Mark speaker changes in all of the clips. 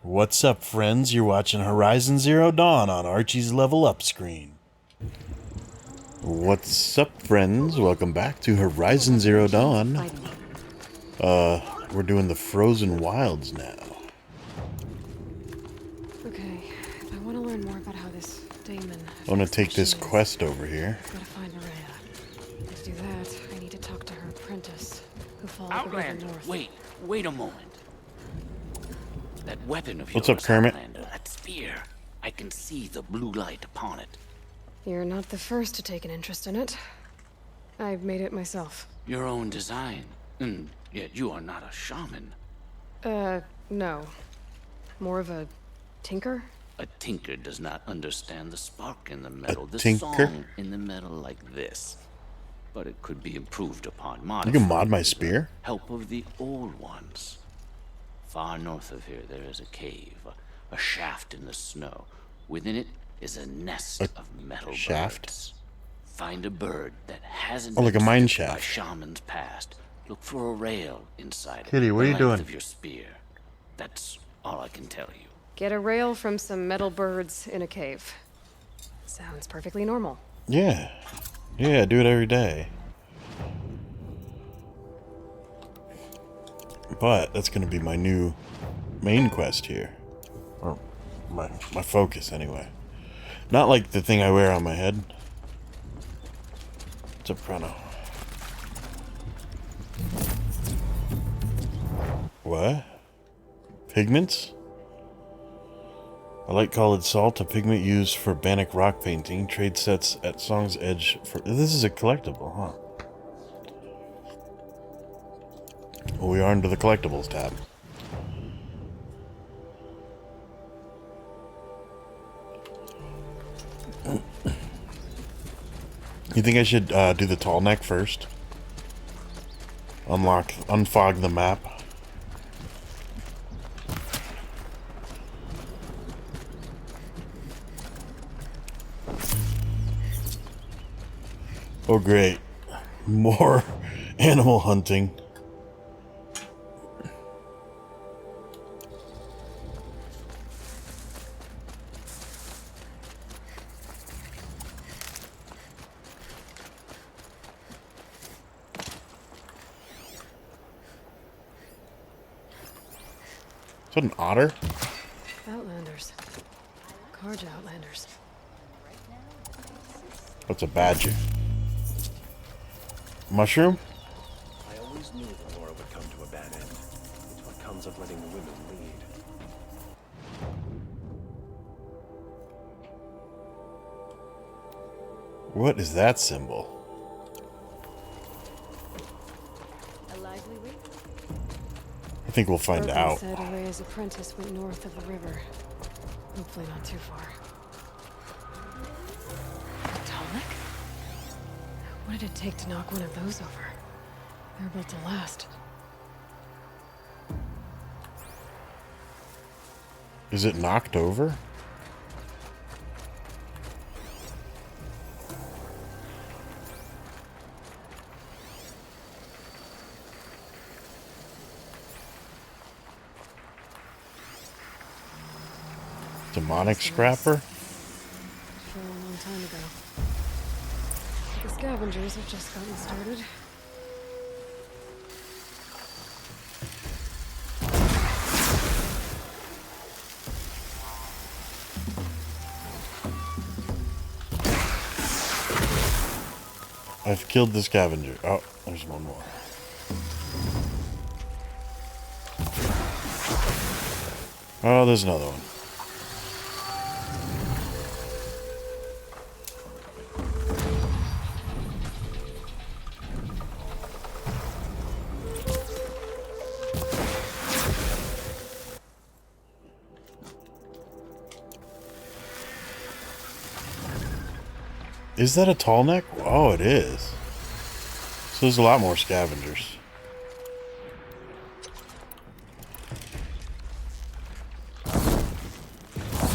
Speaker 1: What's up, friends? You're watching Horizon Zero Dawn on Archie's Level Up screen. What's up, friends? Welcome back to Horizon Zero Dawn. We're doing the Frozen Wilds now.
Speaker 2: Okay, if I want to learn more about how this daemon...
Speaker 1: I want to take this quest over here.
Speaker 2: Gotta find Maria. To do that, I need to talk to her apprentice, who followed
Speaker 3: Outlander,
Speaker 2: the river north.
Speaker 3: wait a moment. That weapon of yours,
Speaker 1: What's up, Kermit?
Speaker 3: Outlander, that spear. I can see the blue light upon it.
Speaker 2: You're not the first to take an interest in it. I've made it myself.
Speaker 3: Your own design. And yet you are not a shaman.
Speaker 2: No. More of a tinker?
Speaker 3: A tinker does not understand the spark in the metal, the
Speaker 1: tinker?
Speaker 3: song in the metal like this. But it could be improved upon,
Speaker 1: You
Speaker 3: modified.
Speaker 1: can mod my spear?
Speaker 3: Help of the old ones. Far north of here, there is a cave, a shaft in the snow. Within it is a nest of metal
Speaker 1: shaft?
Speaker 3: birds. Find a bird that hasn't
Speaker 1: Oh, like a
Speaker 3: been
Speaker 1: mine
Speaker 3: stripped by
Speaker 1: shaft.
Speaker 3: shamans past. Look for a rail inside
Speaker 1: Kitty,
Speaker 3: it.
Speaker 1: what are you
Speaker 3: the length
Speaker 1: doing?
Speaker 3: of your spear. That's all I can tell you.
Speaker 2: Get a rail from some metal birds in a cave. Sounds perfectly normal.
Speaker 1: Yeah. Yeah, I do it every day. But that's going to be my new main quest here. Or my focus, anyway. Not like the thing I wear on my head. What's up, Chrono? What? Pigments? A light colored salt, a pigment used for Bannock rock painting. Trade sets at Song's Edge for... This is a collectible, huh? Well, we are under the collectibles tab. You think I should do the tall neck first? Unfog the map. Oh great. More animal hunting. Is that an otter?
Speaker 2: Outlanders. Karja Outlanders.
Speaker 1: What's a badger? Mushroom?
Speaker 4: I always knew the Laura would come to a bad end. It's what comes of letting the women lead.
Speaker 1: What is that symbol?
Speaker 2: A lively week?
Speaker 1: I think we'll find
Speaker 2: Broken
Speaker 1: out.
Speaker 2: said Araya's apprentice went north of the river. Hopefully not too far. A tonic? What did it take to knock one of those over? They're built to last.
Speaker 1: Is it knocked over? Demonic scrapper?
Speaker 2: For a long time ago. The scavengers have just gotten started.
Speaker 1: I've killed the scavenger. Oh, there's one more. Oh, there's another one. Is that a tall neck? Oh, it is. So there's a lot more scavengers.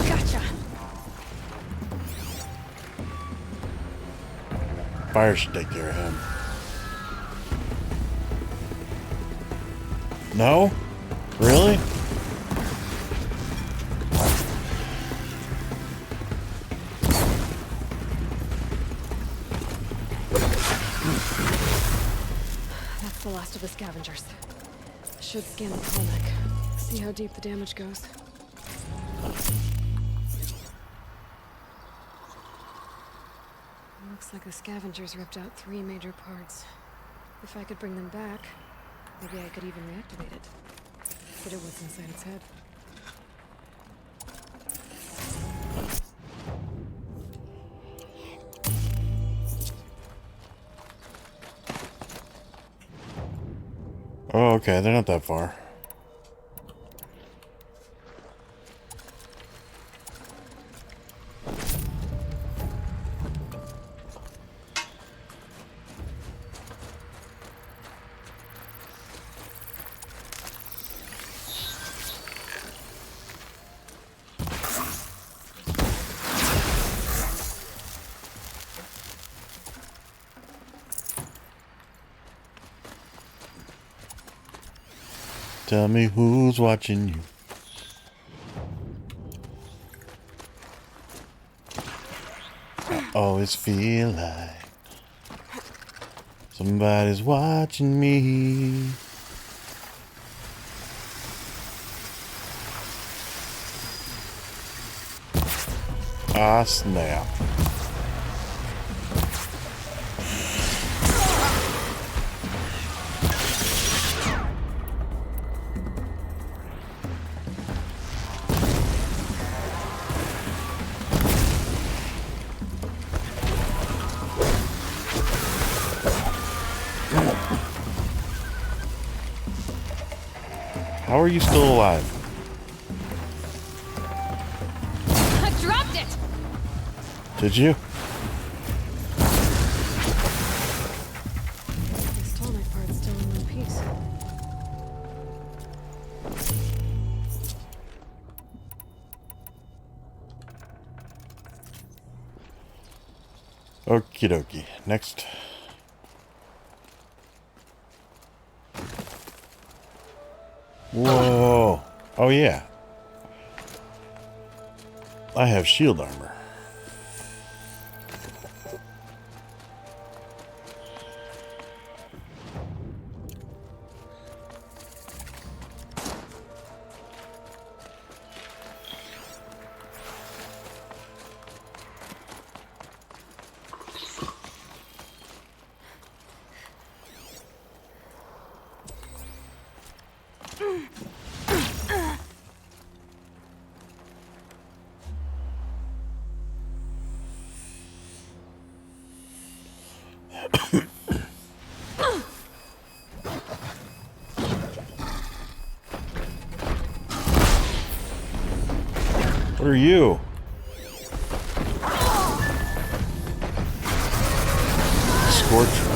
Speaker 2: Gotcha!
Speaker 1: Fire should take care of him. No? Really?
Speaker 2: last of the scavengers. Should scan the comic. See how deep the damage goes. Looks like the scavengers ripped out 3 major parts. If I could bring them back, maybe I could even reactivate it. Consider what's inside its head.
Speaker 1: Oh, okay, they're not that far. Tell me who's watching you. I always feel like somebody's watching me. Ah, snap. How are you still alive?
Speaker 2: I dropped it!
Speaker 1: Did you?
Speaker 2: The stomach part's still in one piece.
Speaker 1: Okie dokie. Next. Whoa. Oh, yeah. I have shield armor. What are you? Scorcher.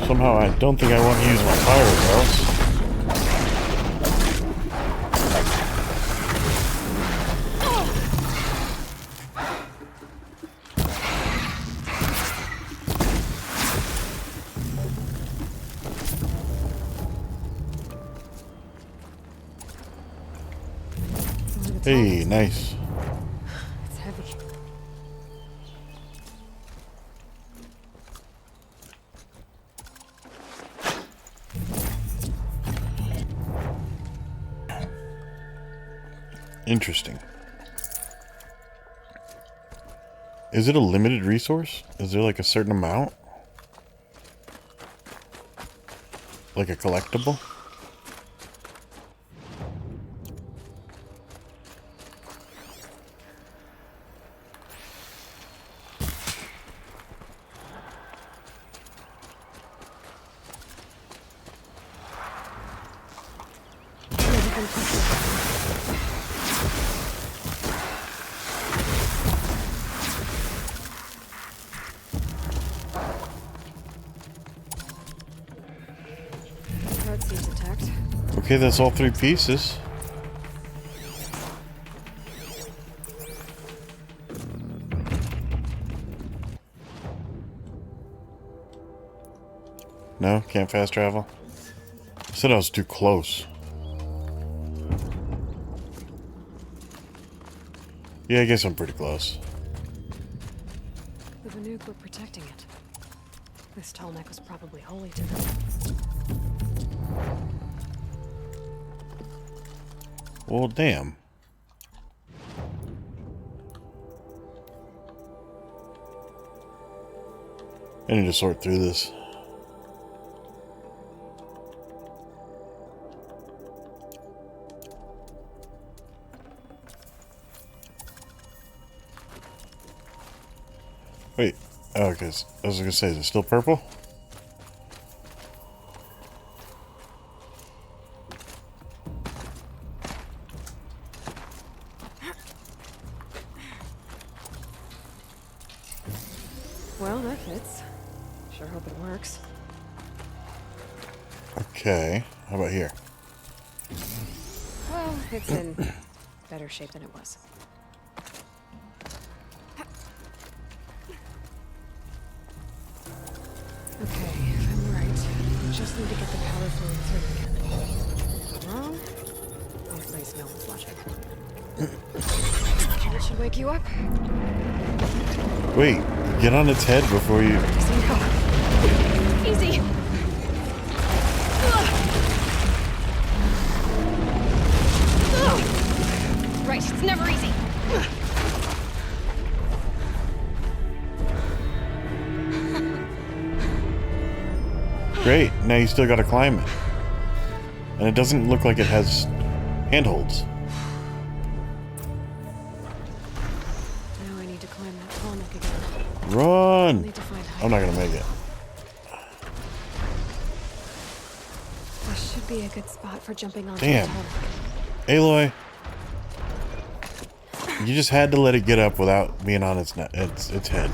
Speaker 1: Somehow I don't think I want to use my fire arrows. Hey, nice.
Speaker 2: It's heavy.
Speaker 1: Interesting. Is it a limited resource? Is there like a certain amount? Like a collectible?
Speaker 2: Card seems intact.
Speaker 1: Okay, that's all 3 pieces. No, can't fast travel. I said I was too close. Yeah, I guess I'm pretty close.
Speaker 2: The of a nuke were protecting it. This tall neck was probably holy to them.
Speaker 1: Well, damn. I need to sort through this. Wait. Oh, okay. I was gonna say, is it still purple?
Speaker 2: Well, that fits. Sure hope it works.
Speaker 1: Okay. How about here?
Speaker 2: Well, it's in better shape than it was. Okay, if I'm right, we just need to get the power flowing through again. If I'm wrong, I'll place no one's logic. That should wake you up.
Speaker 1: Wait, get on its head before you...
Speaker 2: Easy now. Easy! Right, it's never easy.
Speaker 1: Great, now you still gotta climb it. And it doesn't look like it has handholds.
Speaker 2: Now I need to climb that tall neck again.
Speaker 1: Run!
Speaker 2: Need to find
Speaker 1: I'm not gonna make it.
Speaker 2: This should be a good spot for jumping onto
Speaker 1: Damn.
Speaker 2: the tall neck.
Speaker 1: Aloy, you just had to let it get up without being on its head.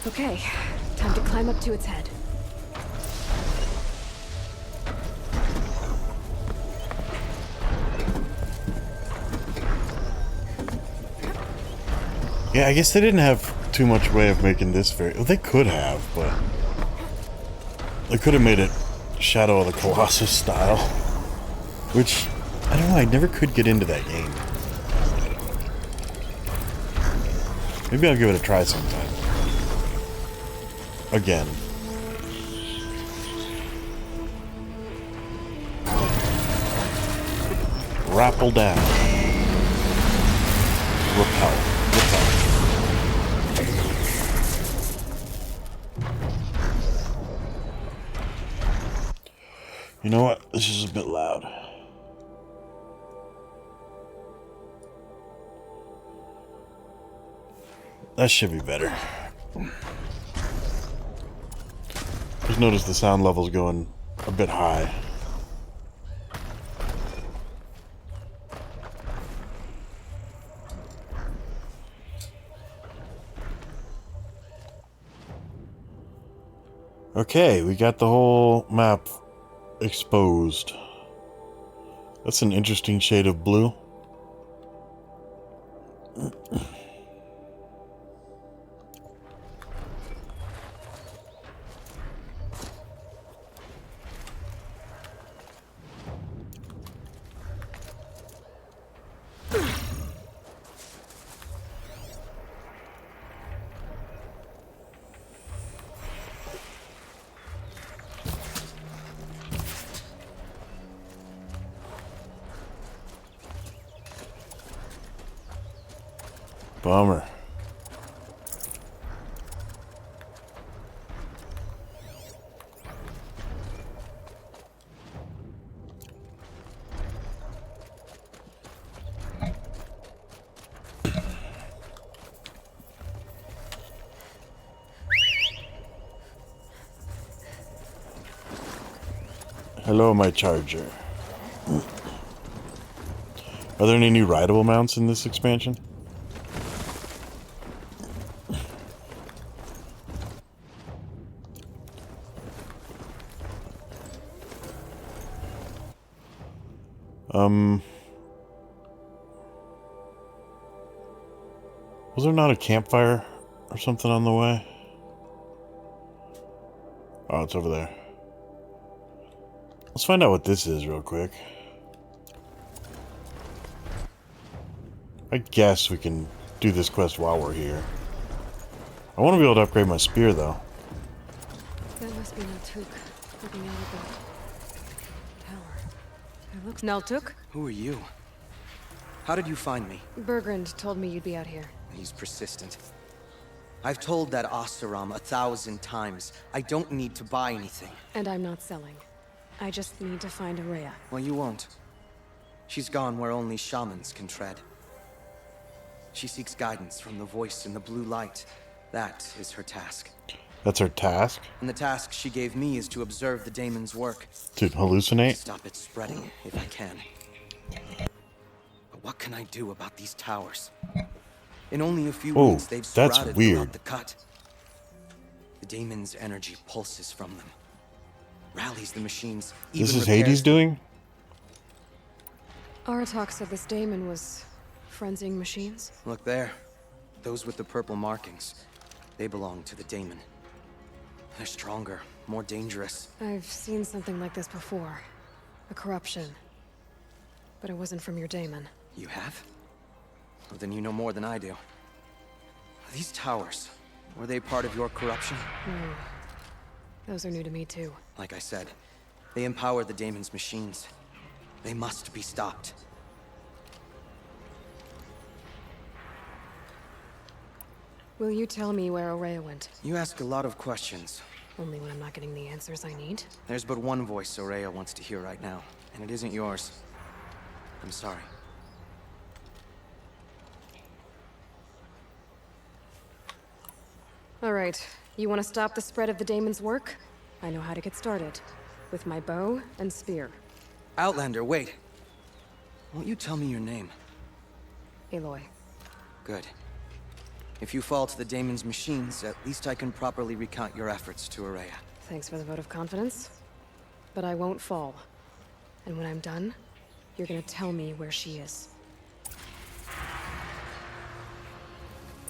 Speaker 2: Okay, time to climb up to its head.
Speaker 1: Yeah, I guess they didn't have too much way of making this very... Well, they could have, but... They could have made it Shadow of the Colossus style. Which, I don't know, I never could get into that game. Maybe I'll give it a try sometime. Again. Rappel down. Repel. You know what? This is a bit loud. That should be better. Just notice the sound level's going a bit high. Okay, we got the whole map exposed. That's an interesting shade of blue. Bummer. Hello, my charger. Are there any new rideable mounts in this expansion? Was there not a campfire or something on the way? Oh, it's over there. Let's find out what this is real quick. I guess we can do this quest while we're here. I want to be able to upgrade my spear, though.
Speaker 2: That must be Naltuk, looking out at the tower. It looks... Naltuk?
Speaker 5: Who are you? How did you find me?
Speaker 2: Bergrand told me you'd be out here.
Speaker 5: He's persistent. I've told that Oseram 1,000 times. I don't need to buy anything.
Speaker 2: And I'm not selling. I just need to find Araya.
Speaker 5: Well, you won't. She's gone where only shamans can tread. She seeks guidance from the voice in the blue light. That is her task.
Speaker 1: That's her task?
Speaker 5: And the task she gave me is to observe the daemon's work.
Speaker 1: To hallucinate?
Speaker 5: Stop it spreading, if I can. But what can I do about these towers? In only a few weeks, they've
Speaker 1: that's
Speaker 5: sprouted
Speaker 1: weird.
Speaker 5: throughout the cut. The daemon's energy pulses from them. Rallies the machines, even
Speaker 1: This is
Speaker 5: repairs
Speaker 1: Hades doing?
Speaker 2: Aratak said this daemon was frenzying machines.
Speaker 5: Look there. Those with the purple markings. They belong to the daemon. They're stronger, more dangerous.
Speaker 2: I've seen something like this before. A corruption. But it wasn't from your daemon.
Speaker 5: You have? Well, then you know more than I do. These towers, were they part of your corruption?
Speaker 2: No. Those are new to me too.
Speaker 5: Like I said, they empower the daemon's machines. They must be stopped.
Speaker 2: Will you tell me where Araya went?
Speaker 5: You ask a lot of questions.
Speaker 2: Only when I'm not getting the answers I need.
Speaker 5: There's but one voice Araya wants to hear right now, and it isn't yours. I'm sorry.
Speaker 2: All right. You want to stop the spread of the daemon's work? I know how to get started. With my bow and spear.
Speaker 5: Outlander, wait. Won't you tell me your name?
Speaker 2: Aloy.
Speaker 5: Good. If you fall to the daemon's machines, at least I can properly recount your efforts to Araya.
Speaker 2: Thanks for the vote of confidence. But I won't fall. And when I'm done, you're gonna tell me where she is.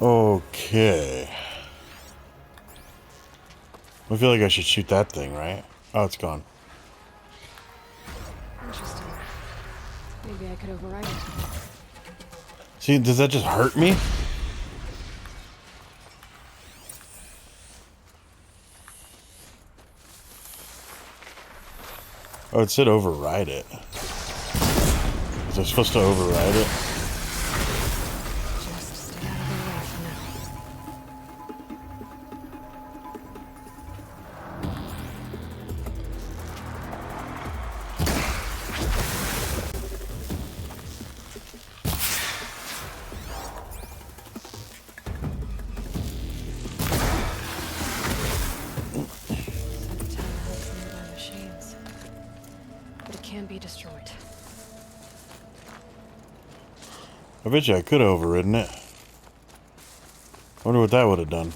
Speaker 1: Okay. I feel like I should shoot that thing, right? Oh, it's gone.
Speaker 2: Interesting. Maybe I could override it.
Speaker 1: See, does that just hurt me? Oh, it said override it. Was I supposed to override it?
Speaker 2: Just stay out of the way for now. The tower has nearby machines. But it can be destroyed.
Speaker 1: I bet you I could have overridden it. I wonder what that would have done.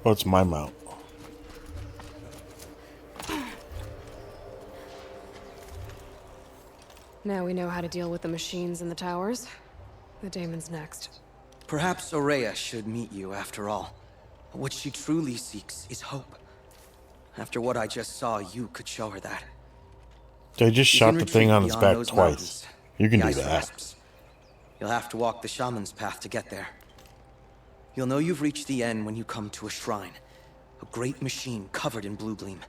Speaker 1: Oh, it's my mount.
Speaker 2: Now we know how to deal with the machines in the towers. The daemon's next.
Speaker 5: Perhaps Araya should meet you after all. What she truly seeks is hope. After what I just saw, you could show her that.
Speaker 1: I just
Speaker 5: You
Speaker 1: shot
Speaker 5: can
Speaker 1: the thing
Speaker 5: retreat
Speaker 1: on its
Speaker 5: beyond
Speaker 1: back
Speaker 5: those
Speaker 1: twice.
Speaker 5: mountains,
Speaker 1: You can
Speaker 5: the
Speaker 1: do
Speaker 5: ice
Speaker 1: that.
Speaker 5: rasps. You'll have to walk the shaman's path to get there. You'll know you've reached the end when you come to a shrine. A great machine covered in blue gleam.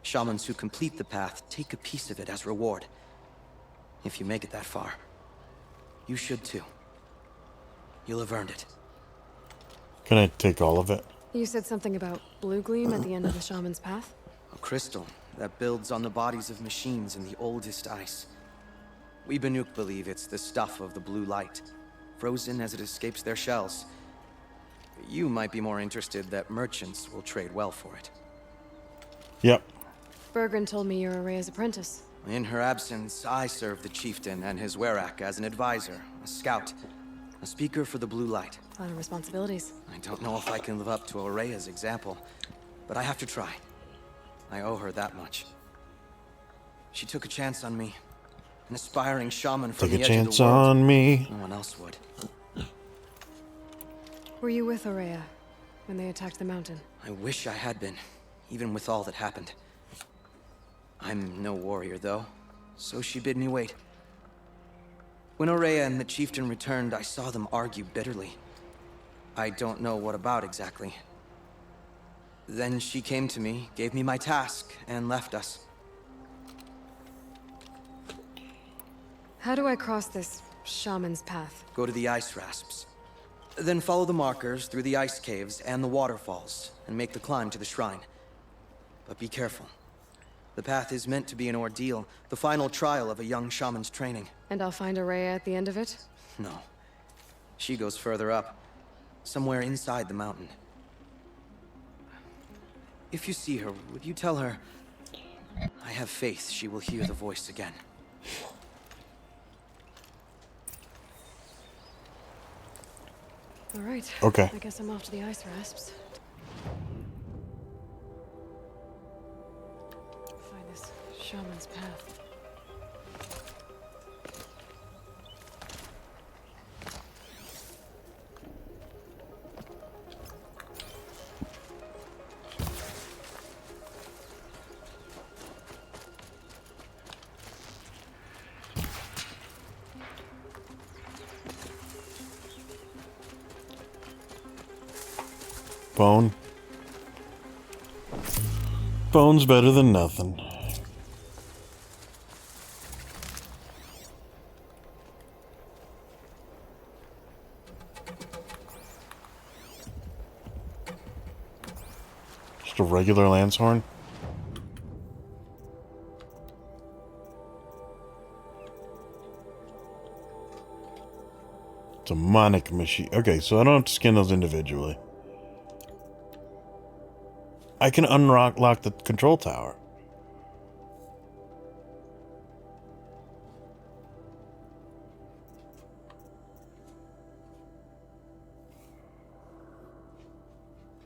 Speaker 5: Shamans who complete the path take a piece of it as reward. If you make it that far, you should too. You'll have earned it.
Speaker 1: Can I take all of it?
Speaker 2: You said something about blue gleam at the end of the shaman's path?
Speaker 5: A crystal that builds on the bodies of machines in the oldest ice. We Banuk believe it's the stuff of the blue light, frozen as it escapes their shells. You might be more interested that merchants will trade well for it.
Speaker 1: Yep.
Speaker 2: Bergrand told me you're Araya's apprentice.
Speaker 5: In her absence, I serve the chieftain and his werak as an advisor, a scout. A speaker for the blue light.
Speaker 2: A lot of responsibilities.
Speaker 5: I don't know if I can live up to Aurea's example, but I have to try. I owe her that much. She took a chance on me. An aspiring shaman from
Speaker 1: Take
Speaker 5: the
Speaker 1: a
Speaker 5: edge of
Speaker 1: chance
Speaker 5: the world.
Speaker 1: on me.
Speaker 5: No one else would.
Speaker 2: Were you with Aurea when they attacked the mountain?
Speaker 5: I wish I had been, even with all that happened. I'm no warrior, though, so she bid me wait. When Aurea and the chieftain returned, I saw them argue bitterly. I don't know what about exactly. Then she came to me, gave me my task, and left us.
Speaker 2: How do I cross this shaman's path?
Speaker 5: Go to the ice rasps. Then follow the markers through the ice caves and the waterfalls, and make the climb to the shrine. But be careful. The path is meant to be an ordeal, the final trial of a young shaman's training.
Speaker 2: And I'll find Aurea at the end of it?
Speaker 5: No. She goes further up, somewhere inside the mountain. If you see her, would you tell her, I have faith she will hear the voice again.
Speaker 2: All right.
Speaker 1: Okay.
Speaker 2: I guess I'm off to the ice rasps. Find this shaman's path.
Speaker 1: Bone. Bone's better than nothing. Just a regular lance horn. Demonic machine. Okay, so I don't have to skin those individually. I can unlock the control tower.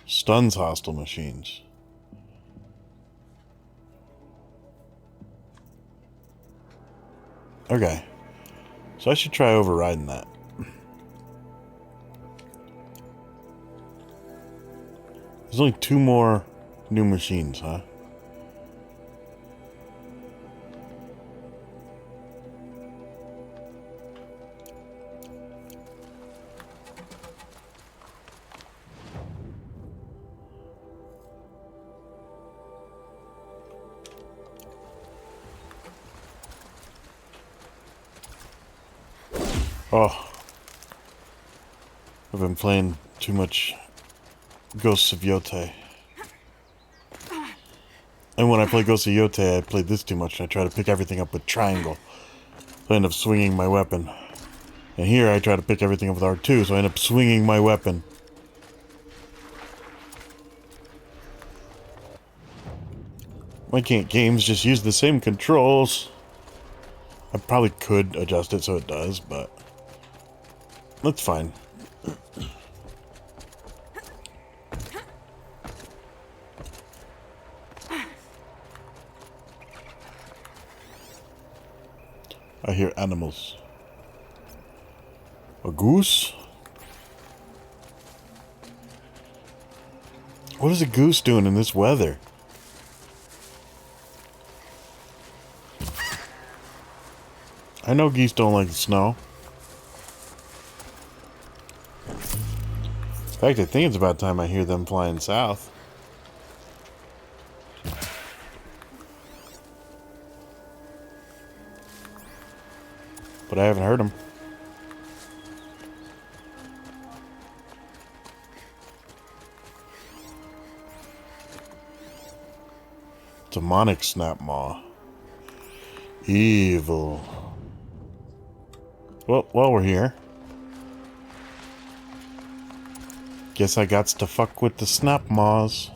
Speaker 1: Stuns hostile machines. Okay. So I should try overriding that. There's only 2 more new machines, huh? Oh. I've been playing too much Ghosts of Yotei. And when I play Ghosts of Yotei, I played this too much, and I try to pick everything up with triangle. So I end up swinging my weapon. And here I try to pick everything up with R2, so I end up swinging my weapon. Why can't games just use the same controls? I probably could adjust it so it does, but that's fine. I hear animals. A goose? What is a goose doing in this weather? I know geese don't like the snow. In fact, I think it's about time I hear them flying south. But I haven't heard them. Demonic snap maw. Evil. Well, while we're here, guess I got to fuck with the snap maws.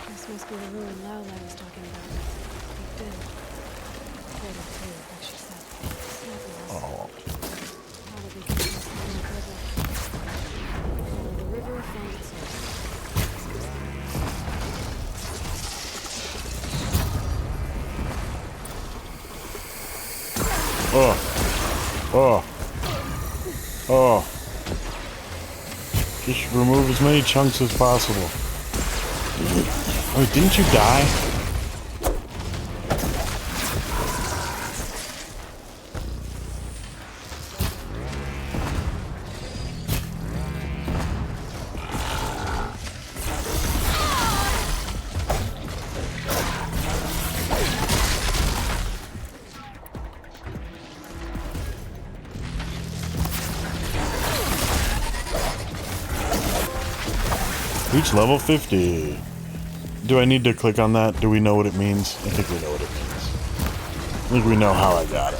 Speaker 2: This must be the ruin Aloy was talking about. We've been. Portal 2, like she said. Snap laws.
Speaker 1: Oh,
Speaker 2: Probably
Speaker 1: Oh. Oh. Just remove as many chunks as possible. Wait, didn't you die? Reach level 50. Do I need to click on that? Do we know what it means? I think we know what it means. I think we know how I got it.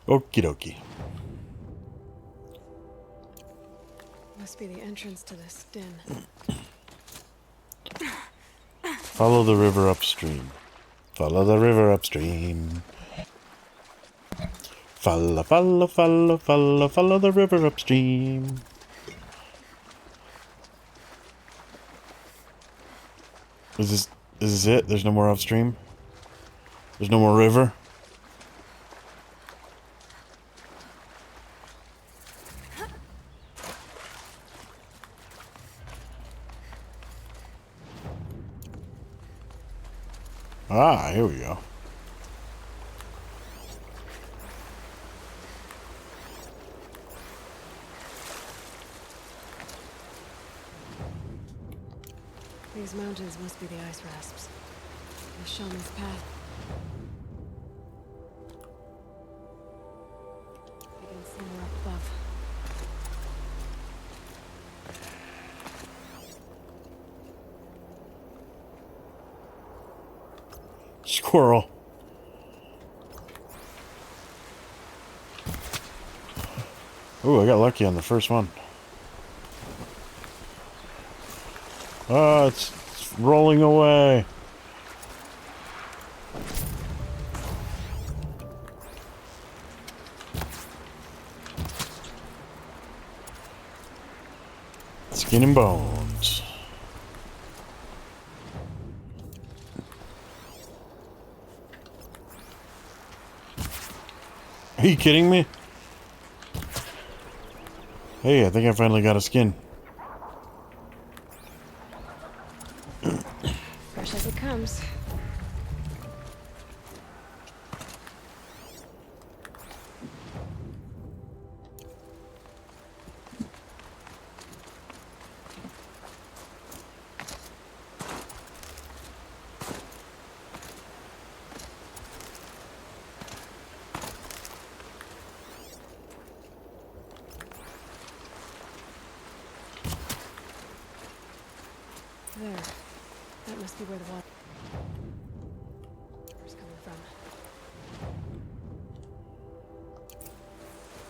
Speaker 1: Okie dokie.
Speaker 2: Must be the entrance to this den.
Speaker 1: Follow the river upstream. Follow the river upstream. Follow the river upstream. Is this it? There's no more upstream? There's no more river? Ah, here we go.
Speaker 2: These mountains must be the ice rasps. The shaman's path. Begins somewhere up above.
Speaker 1: Squirrel. Ooh, I got lucky on the first one. Ah, it's rolling away. Skin and bones. Are you kidding me? Hey, I think I finally got a skin.
Speaker 2: Fresh as it comes. There. That must be where the water's coming from.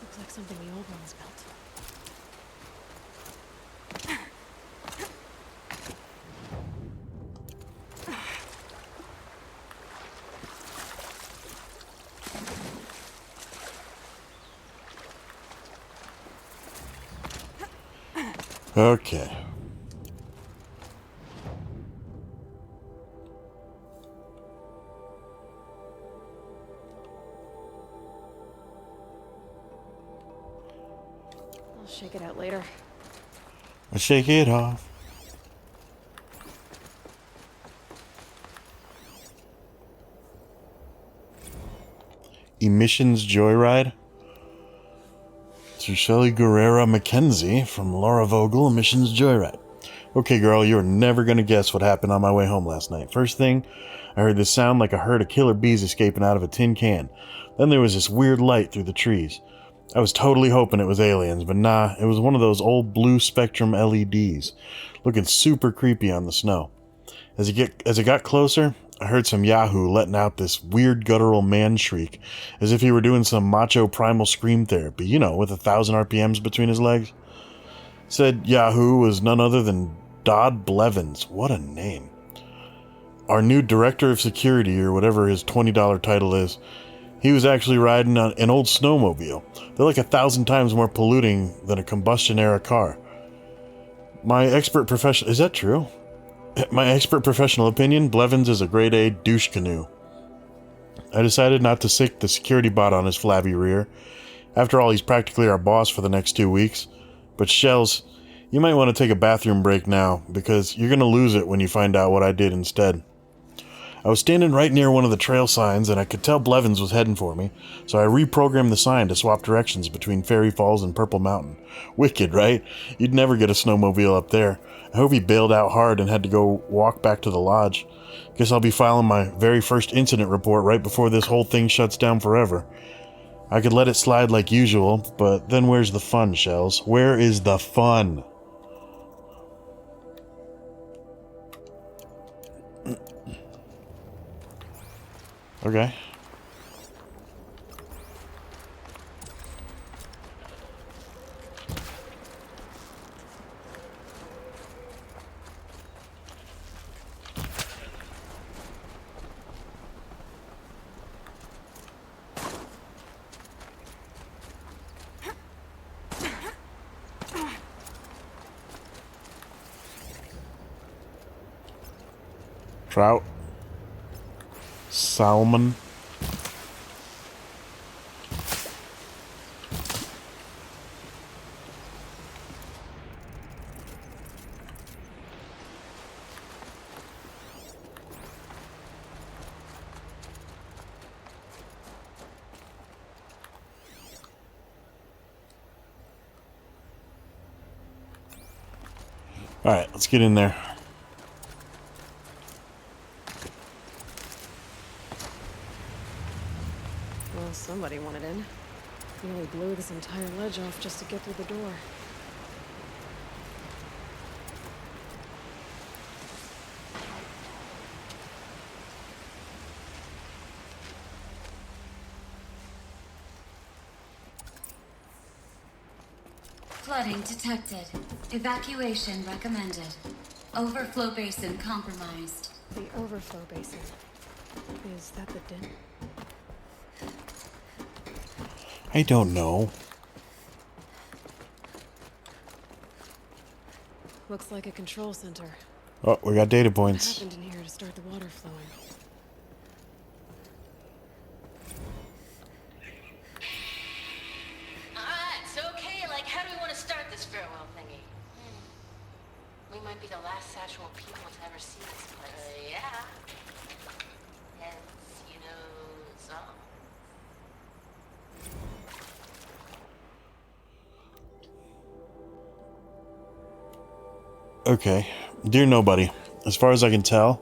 Speaker 2: Looks like something the old ones built.
Speaker 1: Okay.
Speaker 2: I'll shake it out later.
Speaker 1: I'll shake it off. Emissions Joyride. To Shelley Guerrera Mackenzie from Laura Vogel, Emissions Joyride. Okay, girl, you're never going to guess what happened on my way home last night. First thing, I heard this sound like a herd of killer bees escaping out of a tin can. Then there was this weird light through the trees. I was totally hoping it was aliens, but nah, it was one of those old blue spectrum LEDs, looking super creepy on the snow. As it got closer, I heard some Yahoo letting out this weird guttural man shriek, as if he were doing some macho primal scream therapy, you know, with 1,000 RPMs between his legs. Said Yahoo was none other than Dodd Blevins. What a name. Our new director of security, or whatever his $20 title is. He was actually riding on an old snowmobile. They're like 1,000 times more polluting than a combustion-era car. My expert professional... Is that true? My expert professional opinion, Blevins is a grade A douche canoe. I decided not to sick the security bot on his flabby rear. After all, he's practically our boss for the next 2 weeks. But Shells, you might want to take a bathroom break now, because you're going to lose it when you find out what I did instead. I was standing right near one of the trail signs, and I could tell Blevins was heading for me, so I reprogrammed the sign to swap directions between Fairy Falls and Purple Mountain. Wicked, right? You'd never get a snowmobile up there. I hope he bailed out hard and had to go walk back to the lodge. Guess I'll be filing my very first incident report right before this whole thing shuts down forever. I could let it slide like usual, but then where's the fun, Shells? Where is the fun? Okay. Trout. Salmon. Alright, let's get in there.
Speaker 2: Well, somebody wanted in. Nearly blew this entire ledge off just to get through the door.
Speaker 6: Flooding detected. Evacuation recommended. Overflow basin compromised.
Speaker 2: The overflow basin. Is that the den?
Speaker 1: I don't know.
Speaker 2: Looks like a control center.
Speaker 1: Oh, we got data
Speaker 2: What
Speaker 1: points.
Speaker 2: happened in here to start the water flowing?
Speaker 7: It's okay. Like, how do we want to start this farewell thingy? We might be the last Satchel people to ever see this place. Yeah. Hence, you know, so.
Speaker 1: Okay. Dear Nobody, as far as I can tell,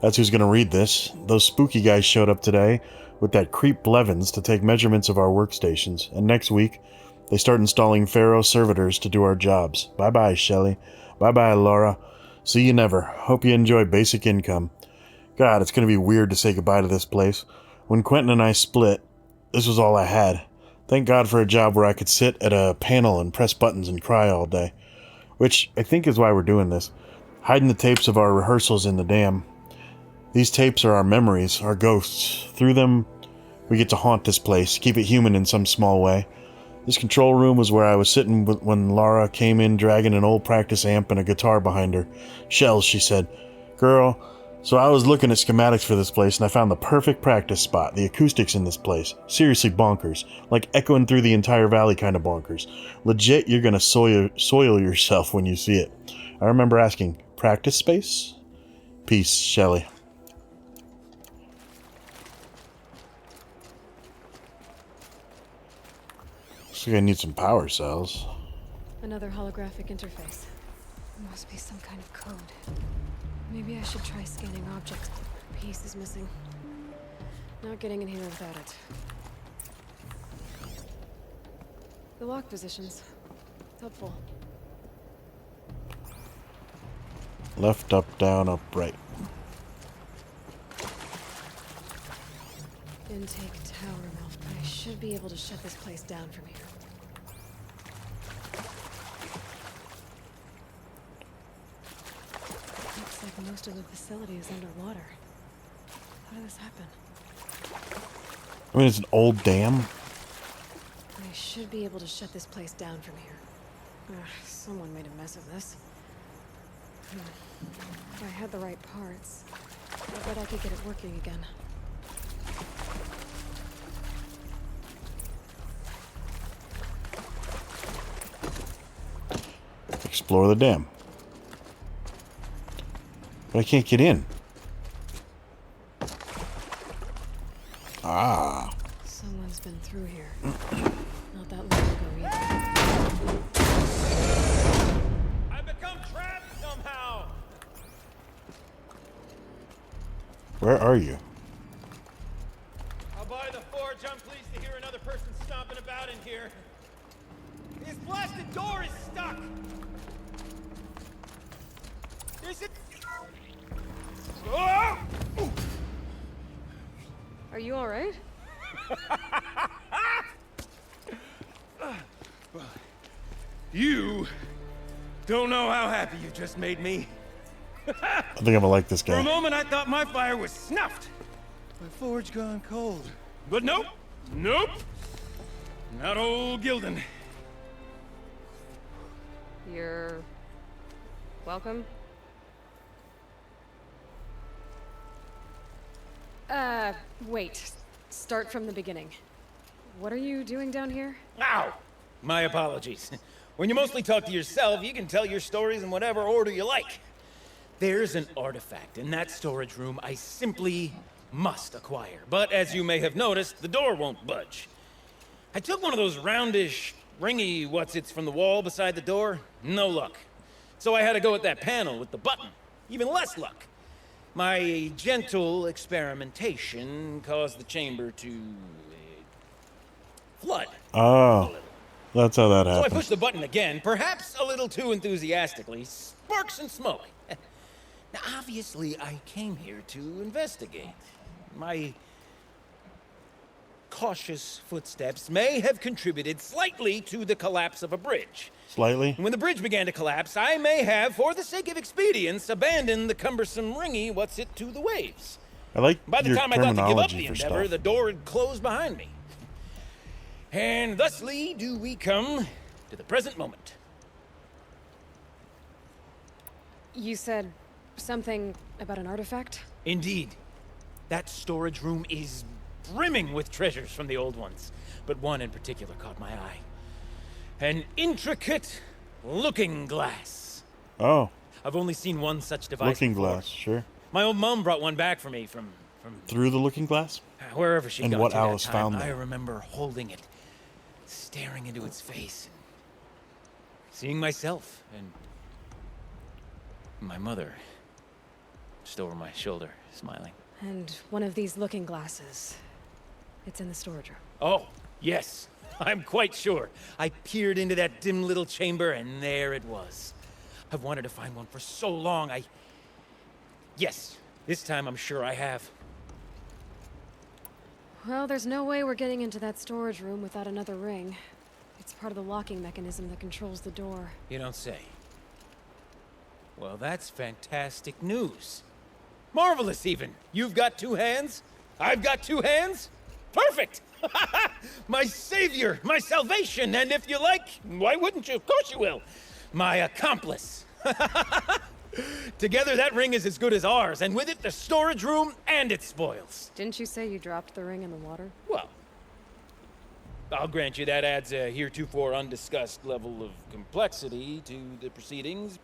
Speaker 1: that's who's gonna read this. Those spooky guys showed up today with that creep Blevins to take measurements of our workstations, and next week, they start installing Pharaoh servitors to do our jobs. Bye-bye, Shelley. Bye-bye, Laura. See you never. Hope you enjoy basic income. God, it's gonna be weird to say goodbye to this place. When Quentin and I split, this was all I had. Thank God for a job where I could sit at a panel and press buttons and cry all day. Which I think is why we're doing this. Hiding the tapes of our rehearsals in the dam. These tapes are our memories, our ghosts. Through them, we get to haunt this place, keep it human in some small way. This control room was where I was sitting when Laura came in dragging an old practice amp and a guitar behind her. Shells, she said. Girl, so I was looking at schematics for this place and I found the perfect practice spot. The acoustics in this place. Seriously bonkers. Like echoing through the entire valley kind of bonkers. Legit, you're gonna soil yourself when you see it. I remember asking, practice space? Peace, Shelley. Looks like I need some power cells.
Speaker 2: Another holographic interface. Must be some kind of code. Maybe I should try scanning objects. Piece is missing. Not getting in here without it. The lock positions. It's helpful.
Speaker 1: Left, up, down, up, right.
Speaker 2: Intake tower mouth, but I should be able to shut this place down from here. Looks like most of the facility is underwater. How did this happen?
Speaker 1: I mean, it's an old dam.
Speaker 2: I should be able to shut this place down from here. Ugh, someone made a mess of this. If I had the right parts, I bet I could get it working again.
Speaker 1: Explore the dam. But I can't get in. Ah.
Speaker 2: Someone's been through here. Not that long ago either.
Speaker 8: I've become trapped somehow!
Speaker 1: Where are you?
Speaker 8: I'll buy the forge. I'm pleased to hear another person stomping about in here. This blasted door is stuck! Is it? Oh!
Speaker 2: Are you alright?
Speaker 8: You don't know how happy you just made me.
Speaker 1: I think I'm gonna like this
Speaker 8: For a
Speaker 1: guy.
Speaker 8: moment, I thought my fire was snuffed. My forge gone cold. But nope. Nope. Not old Gildan.
Speaker 2: You're... welcome? Wait. Start from the beginning. What are you doing down here?
Speaker 8: Ow! My apologies. When you mostly talk to yourself, you can tell your stories in whatever order you like. There's an artifact in that storage room I simply must acquire. But as you may have noticed, the door won't budge. I took one of those roundish, ringy what's-its from the wall beside the door. No luck. So I had to go with that panel with the button. Even less luck. My gentle experimentation caused the chamber to... flood.
Speaker 1: Oh. That's how that
Speaker 8: So I
Speaker 1: happened.
Speaker 8: pushed the button again, perhaps a little too enthusiastically. Sparks and smoke. Now, obviously, I came here to investigate. My cautious footsteps may have contributed slightly to the collapse of a bridge.
Speaker 1: Slightly.
Speaker 8: When the bridge began to collapse, I may have, for the sake of expedience, abandoned the cumbersome ringy what's-it to the waves.
Speaker 1: I like
Speaker 8: By the
Speaker 1: your
Speaker 8: time I thought to give up
Speaker 1: terminology
Speaker 8: the
Speaker 1: for
Speaker 8: endeavor,
Speaker 1: stuff.
Speaker 8: the door had closed behind me. And thusly do we come to the present moment.
Speaker 2: You said something about an artifact?
Speaker 8: Indeed. That storage room is brimming with treasures from the old ones, but one in particular caught my eye. An intricate looking glass.
Speaker 1: Oh,
Speaker 8: I've only seen one such device
Speaker 1: looking
Speaker 8: before.
Speaker 1: glass, sure.
Speaker 8: My old mom brought one back for me from
Speaker 1: Through the looking glass?
Speaker 8: wherever she
Speaker 1: And
Speaker 8: got
Speaker 1: what
Speaker 8: to
Speaker 1: Alice
Speaker 8: that time.
Speaker 1: found
Speaker 8: I
Speaker 1: there.
Speaker 8: remember holding it, staring into its face, and seeing myself and my mother just over my shoulder, smiling.
Speaker 2: And one of these looking glasses. It's in the storage room.
Speaker 8: Oh, yes. I'm quite sure. I peered into that dim little chamber, and there it was. I've wanted to find one for so long, Yes, this time I'm sure I have.
Speaker 2: Well, there's no way we're getting into that storage room without another ring. It's part of the locking mechanism that controls the door.
Speaker 8: You don't say. Well, that's fantastic news. Marvelous, even. You've got two hands. I've got two hands. Perfect! My savior, my salvation, and if you like, why wouldn't you? Of course you will. My accomplice. Together, that ring is as good as ours, and with it, the storage room and its spoils.
Speaker 2: Didn't you say you dropped the ring in the water?
Speaker 8: Well, I'll grant you that adds a heretofore undiscussed level of complexity to the proceedings.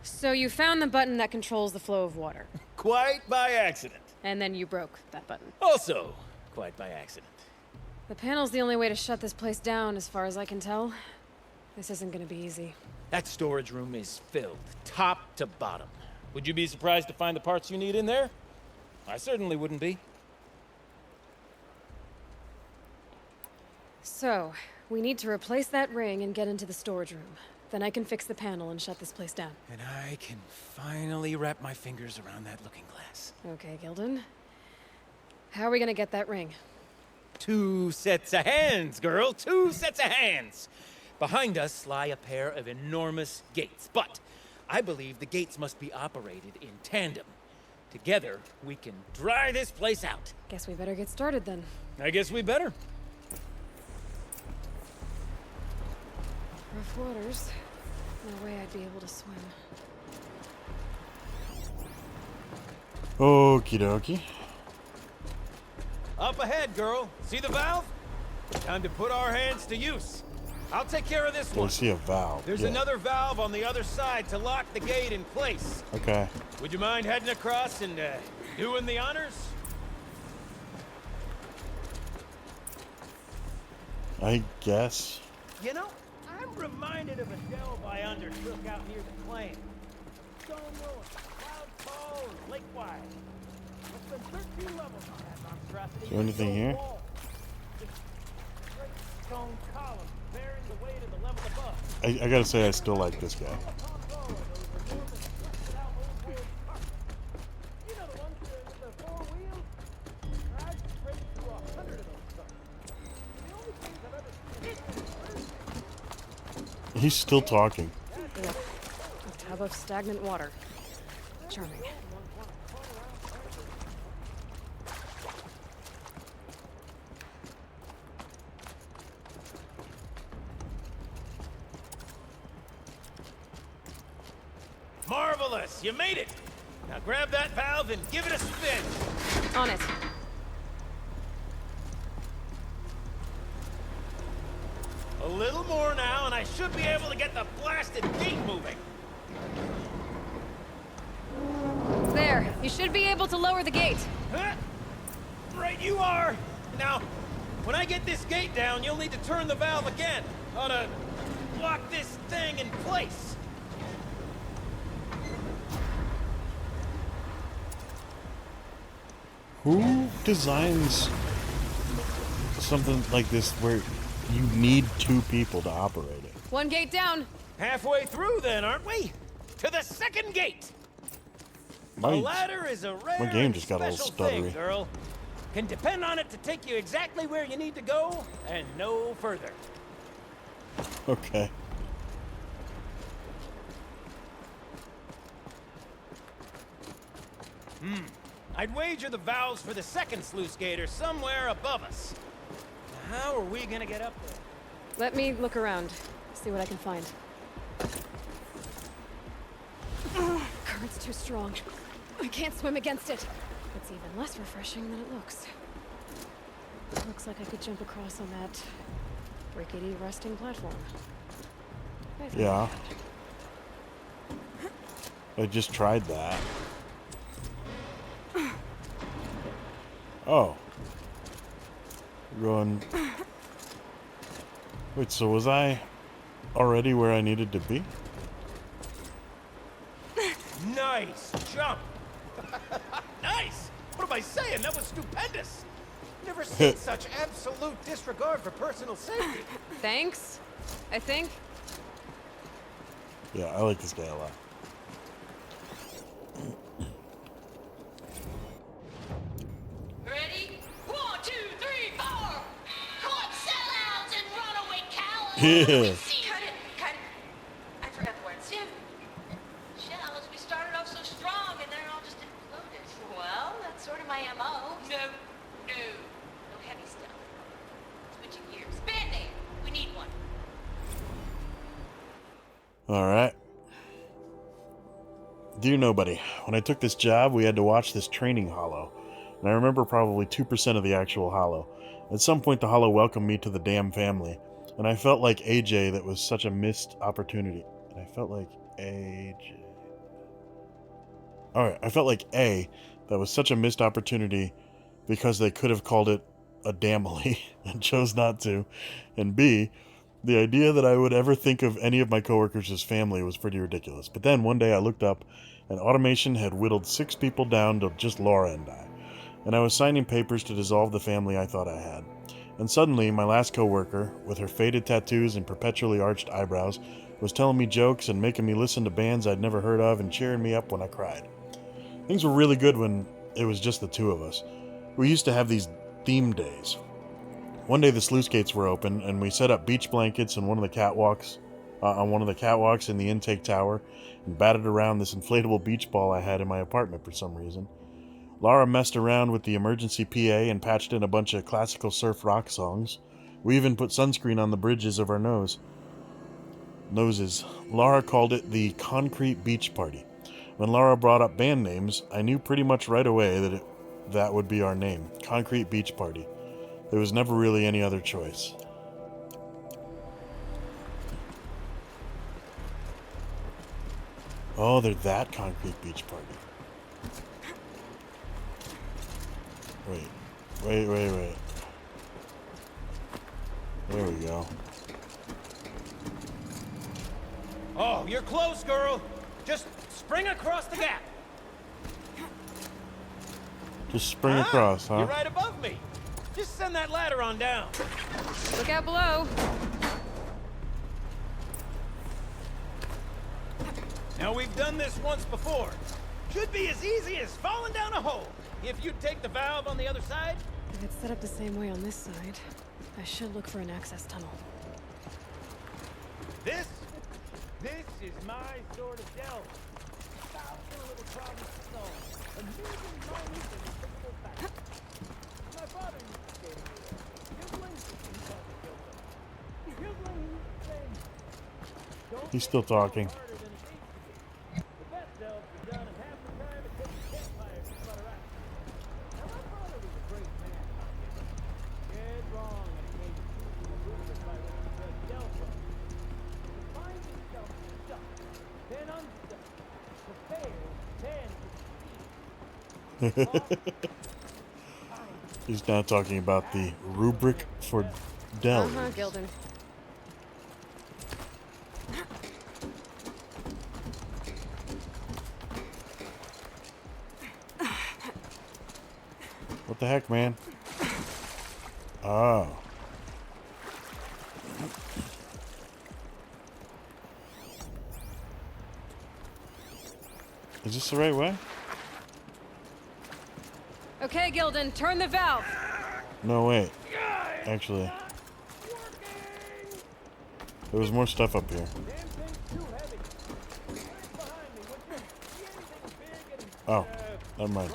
Speaker 2: So you found the button that controls the flow of water.
Speaker 8: Quite by accident.
Speaker 2: And then you broke that button.
Speaker 8: Also, quite by accident.
Speaker 2: The panel's the only way to shut this place down, as far as I can tell. This isn't gonna be easy.
Speaker 8: That storage room is filled, top to bottom. Would you be surprised to find the parts you need in there? I certainly wouldn't be.
Speaker 2: So, we need to replace that ring and get into the storage room. Then I can fix the panel and shut this place down.
Speaker 8: And I can finally wrap my fingers around that looking glass.
Speaker 2: Okay, Gilden. How are we gonna get that ring?
Speaker 8: 2 sets of hands, girl. 2 sets of hands. Behind us lie a pair of enormous gates, but I believe the gates must be operated in tandem. Together, we can dry this place out.
Speaker 2: Guess we better get started then.
Speaker 8: I guess we better.
Speaker 2: Rough waters. No way I'd be able to swim.
Speaker 1: Okie dokie.
Speaker 8: Up ahead, girl. See the valve? Time to put our hands to use. I'll take care of this
Speaker 1: Oh, I
Speaker 8: one.
Speaker 1: see a valve.
Speaker 8: There's
Speaker 1: Yeah.
Speaker 8: another valve on the other side to lock the gate in place.
Speaker 1: Okay.
Speaker 8: Would you mind heading across and doing the honors?
Speaker 1: I guess.
Speaker 8: You know, I'm reminded of a delve I undertook out near the claim. Stone Ruins, Cloud Call, and Lake Wide. It's been 13 levels on that monstrosity.
Speaker 1: Is there anything here?
Speaker 8: Wall. Just straight stone columns bearing the weight of the level above.
Speaker 1: I gotta say, I still like this guy.
Speaker 8: Upon row are those enormous twisted-out old-world carts. You know the ones with the 4 wheels? I've raced through 100 of those suckers. The only things I've ever seen.
Speaker 1: He's still talking.
Speaker 2: Ugh. A tub of stagnant water. Charming.
Speaker 8: Marvelous! You made it! Now grab that valve and give it a spin.
Speaker 2: On it.
Speaker 8: A little more now, and I should be able to get the blasted gate moving.
Speaker 2: There. You should be able to lower the gate.
Speaker 8: Huh? Right you are! Now, when I get this gate down, you'll need to turn the valve again. Ought to lock this thing in place.
Speaker 1: Who designs something like this where you need 2 people to operate it?
Speaker 2: One gate down.
Speaker 8: Halfway through then, aren't we? To the second gate!
Speaker 1: My,
Speaker 8: A ladder is a rare
Speaker 1: game
Speaker 8: and
Speaker 1: just got a little
Speaker 8: special thing,
Speaker 1: stuttery.
Speaker 8: girl. Can depend on it to take you exactly where you need to go, and no further.
Speaker 1: okay.
Speaker 8: I'd wager the valves for the second sluice gate are somewhere above us. Now, how are we gonna get up there?
Speaker 2: Let me look around. See what I can find. Ugh, current's too strong. I can't swim against it. It's even less refreshing than it looks. Looks like I could jump across on that rickety resting platform. I think
Speaker 1: Yeah. I just tried that. Oh. We're going... Wait, so was I already where I needed to be?
Speaker 8: Nice jump! Nice! What am I saying? That was stupendous! Never seen such absolute disregard for personal safety.
Speaker 2: Thanks, I think.
Speaker 1: Yeah, I like this guy a lot.
Speaker 7: Ready? 1, 2, 3, 4! Caught sellouts and runaway cowards!
Speaker 1: Yeah.
Speaker 7: Cut it! Cut it! I forgot the word. Sim! Shells, we started off so strong and then it all just imploded. Well, that's sort of my MO. No. No heavy stuff. Switching gears. Band-aid! We need one.
Speaker 1: Alright. Dear Nobody, when I took this job, we had to watch this training holo. And I remember probably 2% of the actual holo. At some point, the holo welcomed me to the damn family. And I felt like AJ that was such a missed opportunity. And I felt like AJ... Alright, I felt like A, that was such a missed opportunity because they could have called it a damily and chose not to. And B, the idea that I would ever think of any of my coworkers as family was pretty ridiculous. But then one day I looked up and automation had whittled 6 people down to just Laura and I. And I was signing papers to dissolve the family I thought I had. And suddenly, my last coworker, with her faded tattoos and perpetually arched eyebrows, was telling me jokes and making me listen to bands I'd never heard of and cheering me up when I cried. Things were really good when it was just the two of us. We used to have these theme days. One day the sluice gates were open, and we set up beach blankets on one of the catwalks in the intake tower, and batted around this inflatable beach ball I had in my apartment for some reason. Lara messed around with the emergency PA and patched in a bunch of classical surf rock songs. We even put sunscreen on the bridges of our noses. Lara called it the Concrete Beach Party. When Lara brought up band names, I knew pretty much right away that would be our name, Concrete Beach Party. There was never really any other choice. Oh, they're that Concrete Beach Party. Wait. There we go.
Speaker 8: Oh, you're close, girl. Just spring across the gap.
Speaker 1: Just spring across, huh?
Speaker 8: You're right above me. Just send that ladder on down.
Speaker 2: Look out below.
Speaker 8: Now, we've done this once before. Should be as easy as falling down a hole. If you take the valve on the other side.
Speaker 2: If it's set up the same way on this side, I should look for an access tunnel.
Speaker 8: This is my sort of delve. Thousand little problems to solve. Amusing moments and invisible facts. My father used to say to me that Gilbert saying,
Speaker 1: He's still talking.
Speaker 8: harder than it needs to be. The best delves are done in half the time it takes a campfire to sputter out. Now, my father was a great man, dead wrong when it came to choosing the movement by which to judge delve from. To find himself stuck, then unstuck. To fail, then succeed.
Speaker 1: He's now talking about the rubric for delve.
Speaker 2: Gilden.
Speaker 1: What the heck, man? Oh. Is this the right way?
Speaker 2: Okay, Gilden, turn the valve.
Speaker 1: No, wait. Actually, there was more stuff up here. Oh, never mind.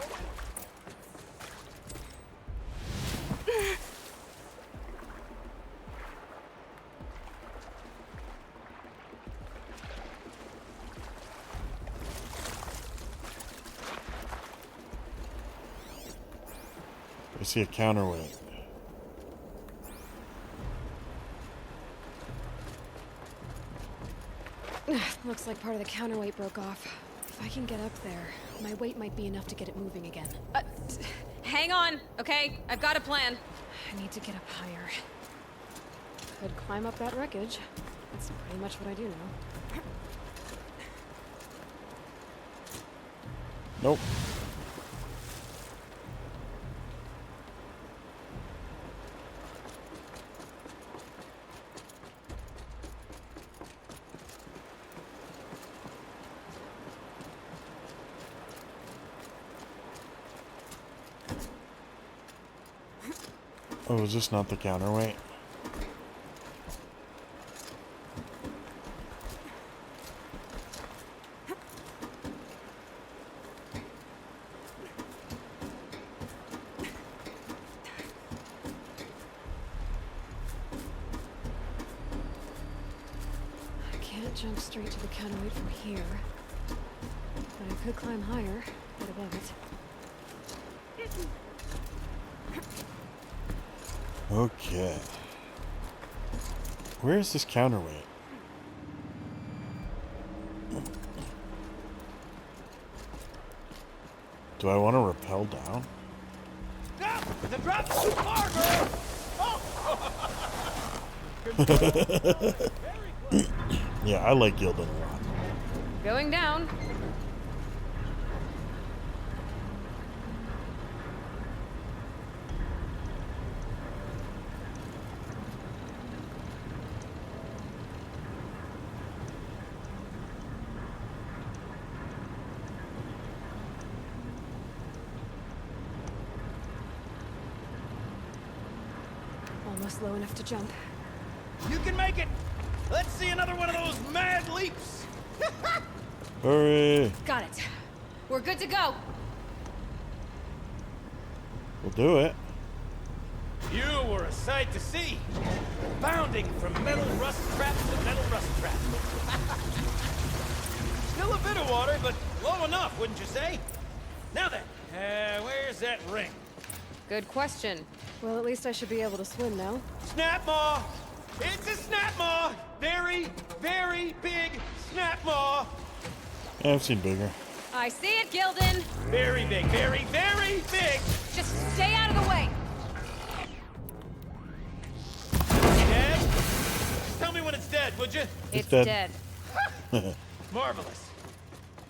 Speaker 1: I see a counterweight.
Speaker 2: Looks like part of the counterweight broke off. If I can get up there, my weight might be enough to get it moving again. Hang on, okay? I've got a plan. I need to get up higher. Could climb up that wreckage. That's pretty much what I do now.
Speaker 1: Nope. Oh, is this not the counterweight?
Speaker 2: I can't jump straight to the counterweight from here. But I could climb higher, get above it.
Speaker 1: Okay. Where is this counterweight? Do I want to rappel down?
Speaker 8: The drop's too far, girl!
Speaker 1: Yeah, I like Gildan a lot.
Speaker 2: Going down. almost low enough to jump.
Speaker 8: You can make it! Let's see another one of those mad leaps!
Speaker 1: Hurry!
Speaker 2: Got it. We're good to go.
Speaker 1: We'll do it.
Speaker 8: You were a sight to see. Bounding from metal rust trap to metal rust trap. Still a bit of water, but low enough, wouldn't you say? Now then, where's that ring?
Speaker 2: Good question. Well, at least I should be able to swim now.
Speaker 8: Snap maw! It's a snap maw! Very, very big snap maw!
Speaker 1: Yeah, I've seen bigger.
Speaker 2: I see it, Gildan.
Speaker 8: Very big, very, very big!
Speaker 2: Just stay out of the way.
Speaker 8: Dead? Tell me when it's dead, would you?
Speaker 2: It's
Speaker 1: dead.
Speaker 8: Marvelous.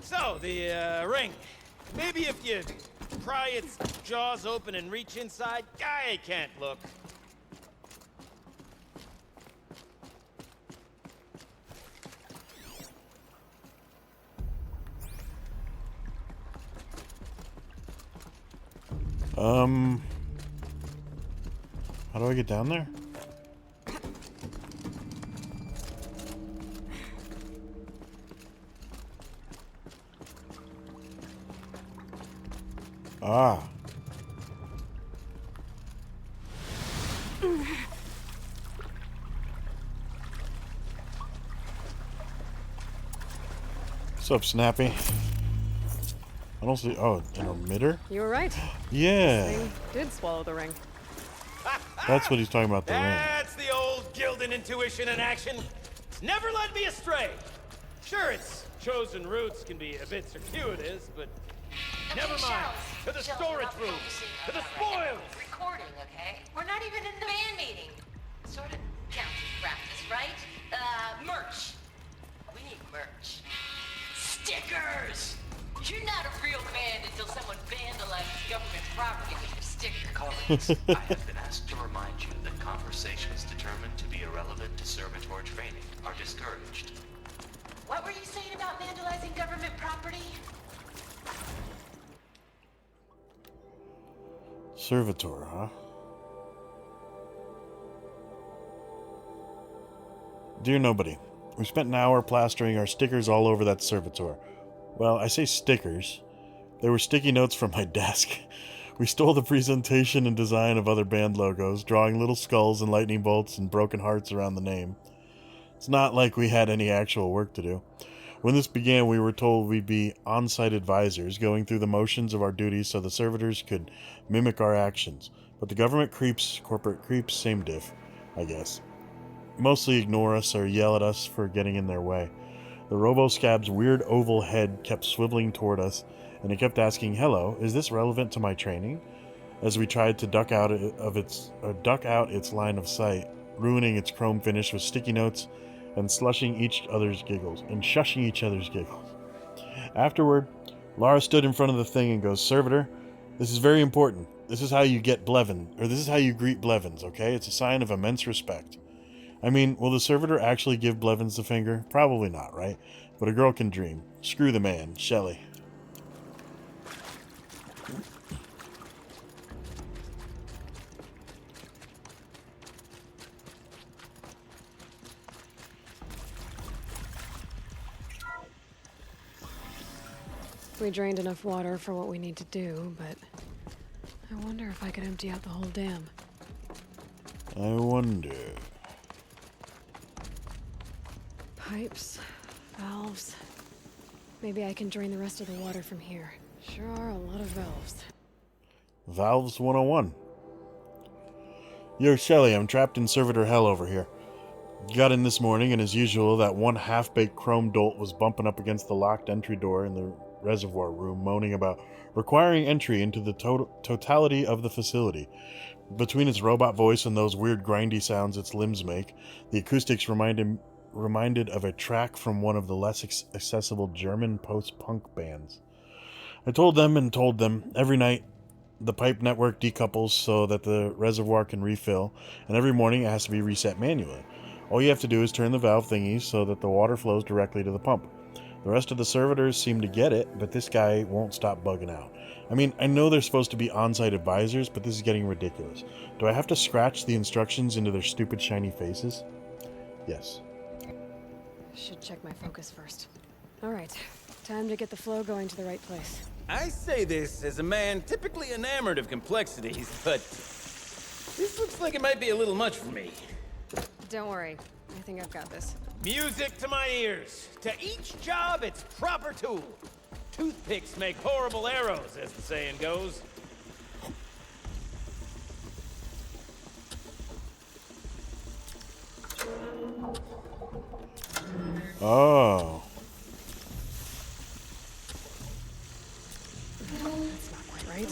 Speaker 8: So, the ring. Maybe if you pry its jaws open and reach inside, I can't look.
Speaker 1: How do I get down there? Ah. What's up, Snappy? I don't see. Oh, an emitter?
Speaker 2: You were right.
Speaker 1: Yeah.
Speaker 2: Thing did swallow the ring.
Speaker 1: That's what he's talking about, the ring.
Speaker 8: That's the old Gildan intuition in action. It's never led me astray. Sure, its chosen routes can be a bit circuitous, but never mind. To the storage room. To the spoils.
Speaker 7: Recording, okay? We're not even in the band meeting. Sort of counts as practice, right? Merch. We need merch. Stickers! You're not a real band until someone vandalizes government property with your sticker.
Speaker 9: Colleagues, I have been asked to remind you that conversations determined to be irrelevant to servitor training are discouraged.
Speaker 7: What were you saying about vandalizing government property?
Speaker 1: Servitor, huh? Dear Nobody, we spent an hour plastering our stickers all over that servitor. Well, I say stickers. They were sticky notes from my desk. We stole the presentation and design of other band logos, drawing little skulls and lightning bolts and broken hearts around the name. It's not like we had any actual work to do. When this began, we were told we'd be on-site advisors, going through the motions of our duties so the servitors could mimic our actions. But the government creeps, corporate creeps, same diff, I guess. Mostly ignore us or yell at us for getting in their way. The robo-scab's weird oval head kept swiveling toward us, and it kept asking, "Hello, is this relevant to my training?" As we tried to duck out its line of sight, ruining its chrome finish with sticky notes and shushing each other's giggles. Afterward, Lara stood in front of the thing and goes, "Servitor, this is very important. This is how you get Blevin, or this is how you greet Blevins, okay? It's a sign of immense respect." I mean, will the servitor actually give Blevins the finger? Probably not, right? But a girl can dream. Screw the man, Shelley.
Speaker 2: We drained enough water for what we need to do, but I wonder if I could empty out the whole dam.
Speaker 1: I wonder.
Speaker 2: Pipes, valves. Maybe I can drain the rest of the water from here. Sure are a lot of valves.
Speaker 1: Valves 101. Yo, Shelley, I'm trapped in servitor hell over here. Got in this morning, and as usual, that one half-baked chrome dolt was bumping up against the locked entry door in the reservoir room, moaning about requiring entry into the totality of the facility. Between its robot voice and those weird grindy sounds its limbs make, the acoustics reminded of a track from one of the less accessible German post-punk bands. I told them, every night the pipe network decouples so that the reservoir can refill, and every morning it has to be reset manually. All you have to do is turn the valve thingies so that the water flows directly to the pump. The rest of the servitors seem to get it, but this guy won't stop bugging out. I mean, I know they're supposed to be on-site advisors, but this is getting ridiculous. Do I have to scratch the instructions into their stupid shiny faces? Yes.
Speaker 2: Should check my focus first. Alright, time to get the flow going to the right place.
Speaker 8: I say this as a man typically enamored of complexities, but this looks like it might be a little much for me.
Speaker 2: Don't worry, I think I've got this.
Speaker 8: Music to my ears. To each job, its proper tool. Toothpicks make horrible arrows, as the saying goes.
Speaker 1: Oh.
Speaker 2: That's not quite right.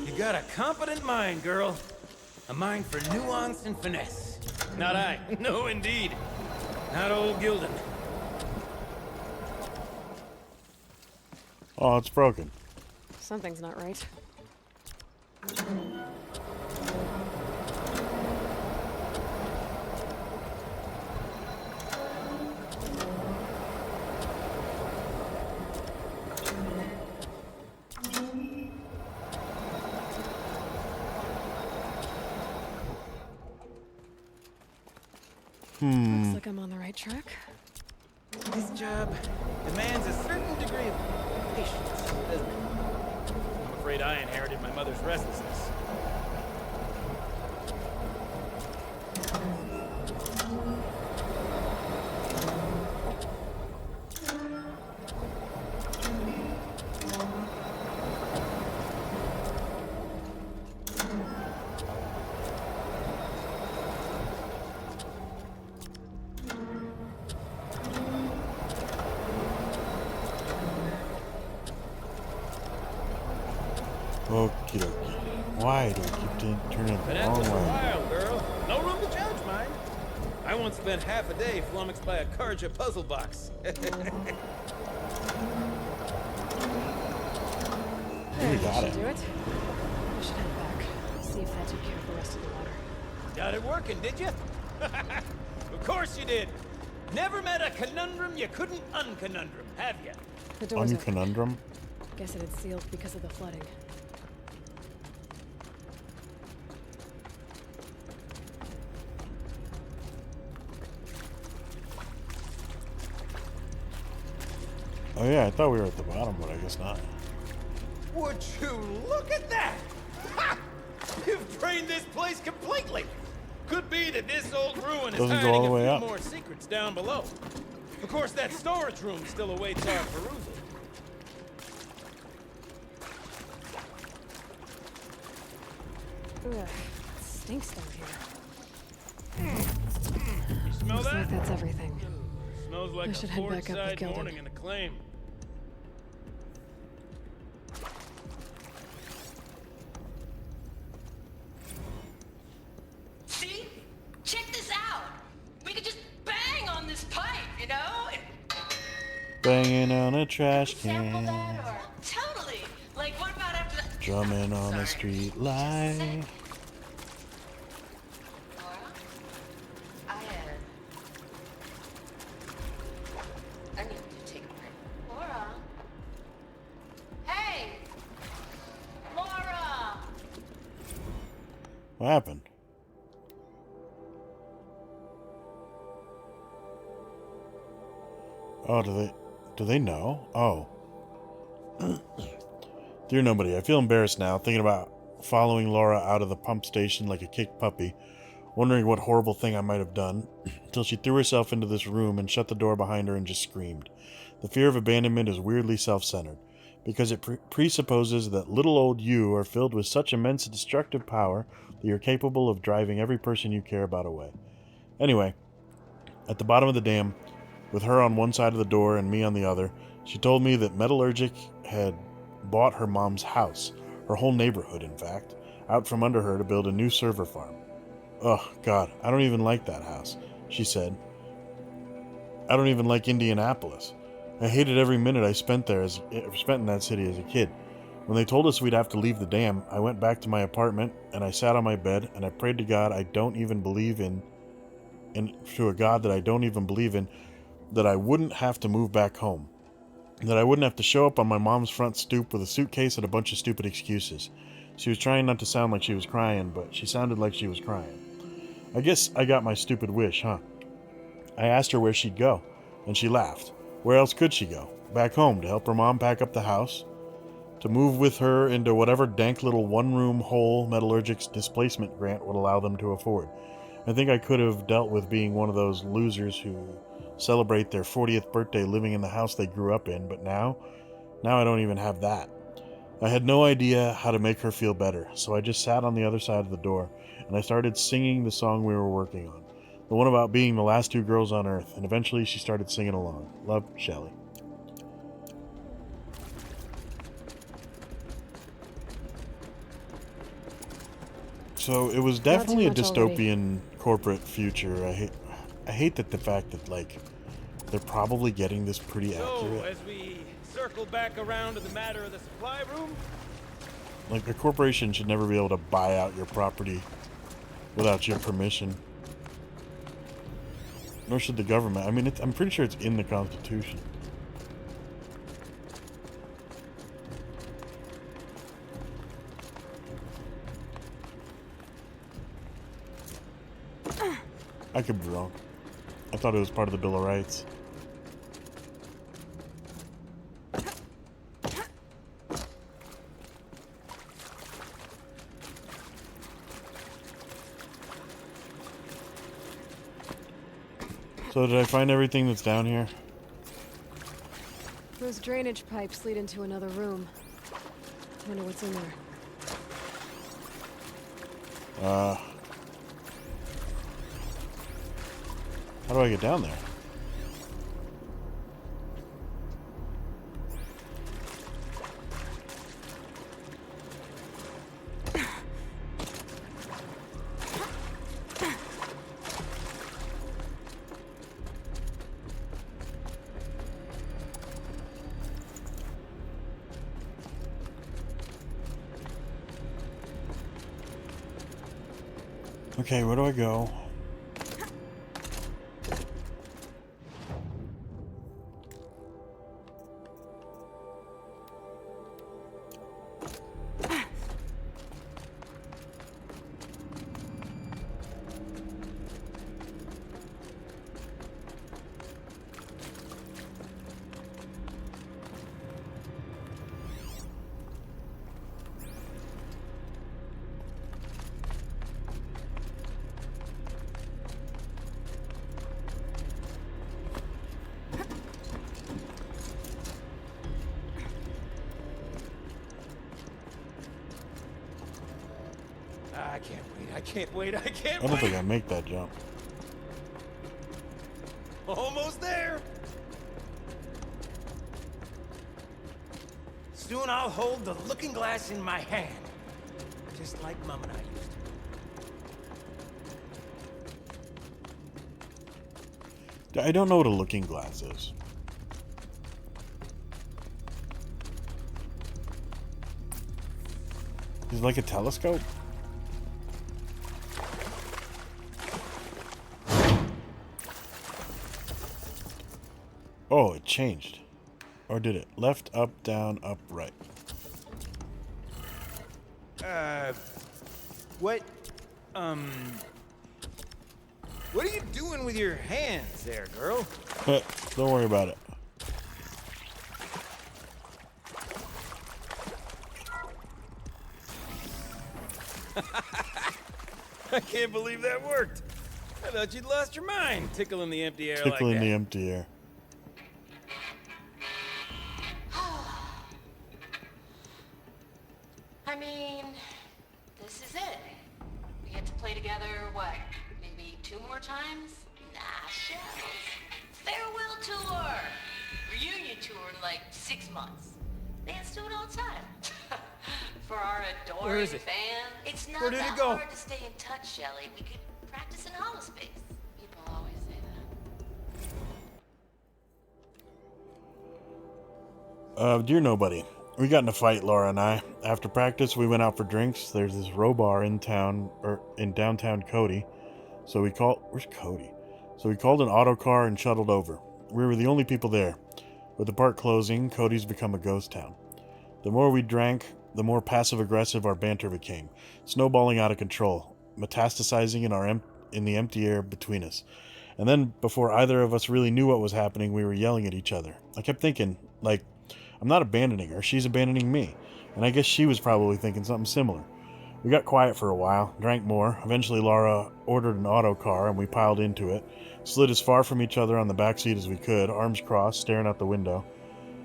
Speaker 8: You got a competent mind, girl. A mind for nuance and finesse. Not I. No, indeed. Not old Gildan.
Speaker 1: Oh, it's broken.
Speaker 2: Something's not right. Looks like I'm on the right track.
Speaker 8: This job demands a certain degree of patience, doesn't it? I'm afraid I inherited my mother's restlessness.
Speaker 1: Okie dokie. Why do I keep turning it
Speaker 8: Been
Speaker 1: the
Speaker 8: at
Speaker 1: wrong
Speaker 8: this a
Speaker 1: way?
Speaker 8: while, girl. No room to judge, mind. I once spent half a day flummoxed by a Karja puzzle box.
Speaker 1: We got
Speaker 2: Should
Speaker 1: it.
Speaker 2: do it. I should head back. See if that took care of the rest of the water.
Speaker 8: Got it working, did you? Of course you did. Never met a conundrum you couldn't unconundrum, have you?
Speaker 2: The door's open.
Speaker 1: Unconundrum?
Speaker 2: Guess it had sealed because of the flooding.
Speaker 1: Oh yeah, I thought we were at the bottom, but I guess not.
Speaker 8: Would you look at that? Ha! You've drained this place completely. Could be that this old ruin is
Speaker 1: Doesn't go
Speaker 8: hiding
Speaker 1: all the
Speaker 8: a
Speaker 1: way
Speaker 8: few
Speaker 1: up.
Speaker 8: more secrets down below. Of course, that storage room still awaits our perusal.
Speaker 2: Ugh, it stinks down here.
Speaker 8: You smell
Speaker 2: Looks
Speaker 8: that?
Speaker 2: like that's everything.
Speaker 8: Smells like
Speaker 2: I
Speaker 8: a
Speaker 2: should head back up with
Speaker 8: port-side
Speaker 2: Gildan.
Speaker 8: morning in the claim.
Speaker 7: See? Check this out. We could just bang on this pipe, you know? And
Speaker 1: Banging on a trash
Speaker 7: sample
Speaker 1: can,
Speaker 7: that or totally. Like what about after that?
Speaker 1: drumming on
Speaker 7: Sorry.
Speaker 1: a street
Speaker 7: Just a
Speaker 1: light.
Speaker 7: sec. Laura? I need you to take a break. Laura? Hey! Laura!
Speaker 1: What happened? Oh, do they know? Oh. Dear nobody, I feel embarrassed now, thinking about following Laura out of the pump station like a kicked puppy, wondering what horrible thing I might have done, until she threw herself into this room and shut the door behind her and just screamed. The fear of abandonment is weirdly self-centered, because it presupposes that little old you are filled with such immense destructive power that you're capable of driving every person you care about away. Anyway, at the bottom of the dam, with her on one side of the door and me on the other, she told me that Metallurgic had bought her mom's house, her whole neighborhood in fact, out from under her to build a new server farm. Ugh, God, I don't even like that house, she said. I don't even like Indianapolis. I hated every minute I spent in that city as a kid. When they told us we'd have to leave the dam, I went back to my apartment and I sat on my bed and I prayed to God I don't even believe in, and to a God that I don't even believe in, that I wouldn't have to move back home. That I wouldn't have to show up on my mom's front stoop with a suitcase and a bunch of stupid excuses. She was trying not to sound like she was crying, but she sounded like she was crying. I guess I got my stupid wish, huh? I asked her where she'd go, and she laughed. Where else could she go? Back home to help her mom pack up the house? To move with her into whatever dank little one-room hole metallurgic's displacement grant would allow them to afford. I think I could have dealt with being one of those losers who celebrate their 40th birthday living in the house they grew up in, but now I don't even have that. I had no idea how to make her feel better, so I just sat on the other side of the door, and I started singing the song we were working on. The one about being the last two girls on Earth, and eventually she started singing along. Love, Shelley. So it was definitely a dystopian corporate future. I hate that the fact that, like, they're probably getting this pretty accurate.
Speaker 8: So, as we circle back around to the matter of the supply room,
Speaker 1: like, a corporation should never be able to buy out your property without your permission. Nor should the government. I mean, I'm pretty sure it's in the Constitution. I could be wrong. I thought it was part of the Bill of Rights. So did I find everything that's down here?
Speaker 2: Those drainage pipes lead into another room. I wonder what's in there.
Speaker 1: How do I get down there? Okay, where do I go?
Speaker 8: I can't
Speaker 1: I don't think I make that jump.
Speaker 8: Almost there. Soon I'll hold the looking glass in my hand, just like Mom and I used to.
Speaker 1: I don't know what a looking glass is. Is it like a telescope? Oh, it changed. Or did it? Left, up, down, up, right.
Speaker 8: What are you doing with your hands there, girl?
Speaker 1: Don't worry about it.
Speaker 8: I can't believe that worked. I thought you'd lost your mind, tickling the empty air like that.
Speaker 1: Tickling the empty air.
Speaker 7: I mean, this is it. We get to play together, what, maybe 2 more times? Nah, shells. Farewell tour! Reunion tour in like 6 months. Bands do it all the time. For our adoring
Speaker 8: Where is it?
Speaker 7: fan, it's not
Speaker 8: Where did
Speaker 7: that
Speaker 8: it go?
Speaker 7: hard to stay in touch, Shelley. We could practice in holospace. People always say that.
Speaker 1: Dear nobody, we got in a fight, Laura and I. After practice, we went out for drinks. There's this row bar in town, or in downtown Cody. Where's Cody? So we called an auto car and shuttled over. We were the only people there. With the park closing, Cody's become a ghost town. The more we drank, the more passive-aggressive our banter became, snowballing out of control, metastasizing in the empty air between us. And then, before either of us really knew what was happening, we were yelling at each other. I kept thinking, like, I'm not abandoning her, she's abandoning me. And I guess she was probably thinking something similar. We got quiet for a while, drank more. Eventually Laura ordered an auto car and we piled into it, slid as far from each other on the back seat as we could, arms crossed, staring out the window.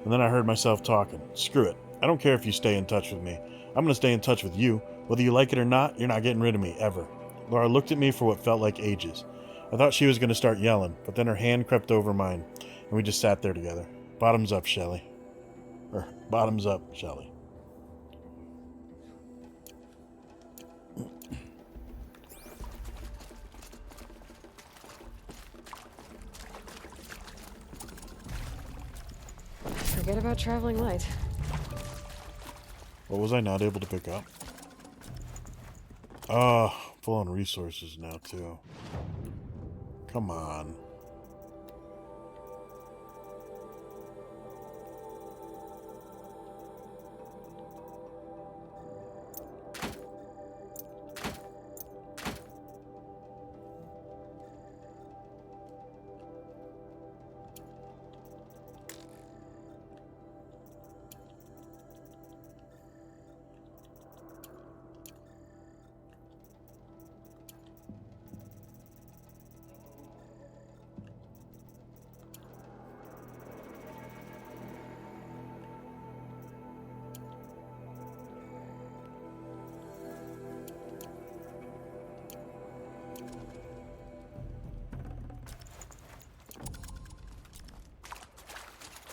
Speaker 1: And then I heard myself talking. Screw it. I don't care if you stay in touch with me. I'm going to stay in touch with you. Whether you like it or not, you're not getting rid of me, ever. Laura looked at me for what felt like ages. I thought she was going to start yelling, but then her hand crept over mine, and we just sat there together. Bottoms up, Shelley. Bottoms up, Shelley.
Speaker 2: Forget about traveling light.
Speaker 1: What was I not able to pick up? Full on resources now, too. Come on.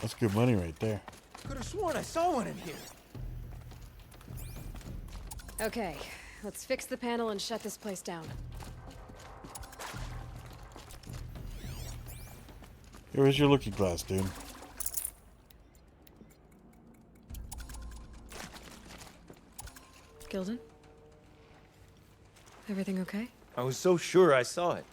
Speaker 1: That's good money right there.
Speaker 8: Could have sworn I saw one in here.
Speaker 2: Okay, let's fix the panel and shut this place down.
Speaker 1: Here is your looking glass, dude.
Speaker 2: Gilden? Everything okay?
Speaker 8: I was so sure I saw it.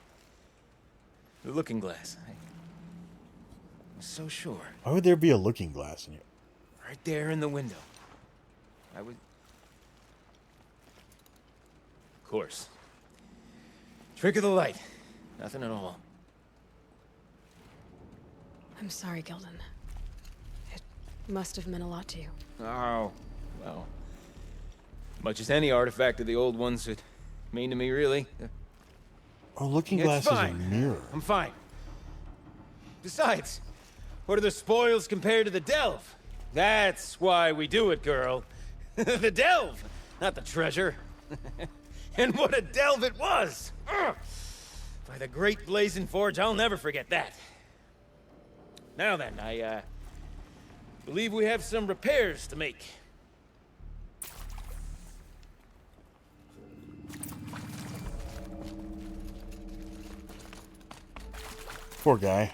Speaker 8: The looking glass. I was so sure.
Speaker 1: Why would there be a looking glass in here?
Speaker 8: Right there in the window. I was... Of course. Trick of the light. Nothing at all.
Speaker 2: I'm sorry, Gilden. It must have meant a lot to you.
Speaker 8: Oh, well. Much as any artifact of the old ones would mean to me, really.
Speaker 1: Oh, looking
Speaker 8: It's
Speaker 1: glass is a
Speaker 8: fine.
Speaker 1: mirror.
Speaker 8: I'm fine. Besides, what are the spoils compared to the delve? That's why we do it, girl. The delve, not the treasure. And what a delve it was! Ugh. By the great blazing forge, I'll never forget that. Now then, I believe we have some repairs to make.
Speaker 1: Poor guy.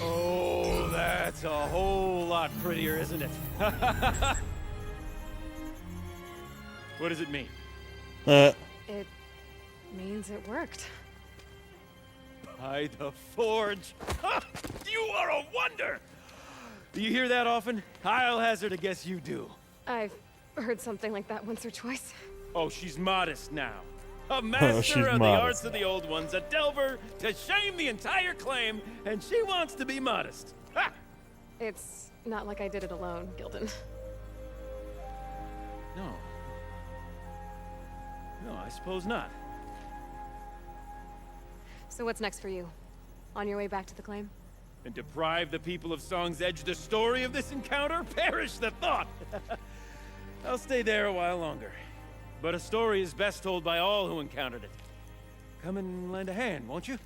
Speaker 8: Oh, that's a whole lot prettier, isn't it? What does it mean?
Speaker 2: It means it worked.
Speaker 8: By the forge. Ha! You are a wonder! Do you hear that often? I'll hazard a guess you do.
Speaker 2: I've heard something like that once or twice.
Speaker 8: Oh, she's modest now. A
Speaker 1: she's
Speaker 8: master of the
Speaker 1: modest
Speaker 8: arts of the old ones, a delver to shame the entire claim, and she wants to be modest. Ha!
Speaker 2: It's not like I did it alone, Gilden.
Speaker 8: No. No, I suppose not.
Speaker 2: So what's next for you? On your way back to the claim?
Speaker 8: And deprive the people of Song's Edge the story of this encounter? Perish the thought! I'll stay there a while longer. But a story is best told by all who encountered it. Come and lend a hand, won't you?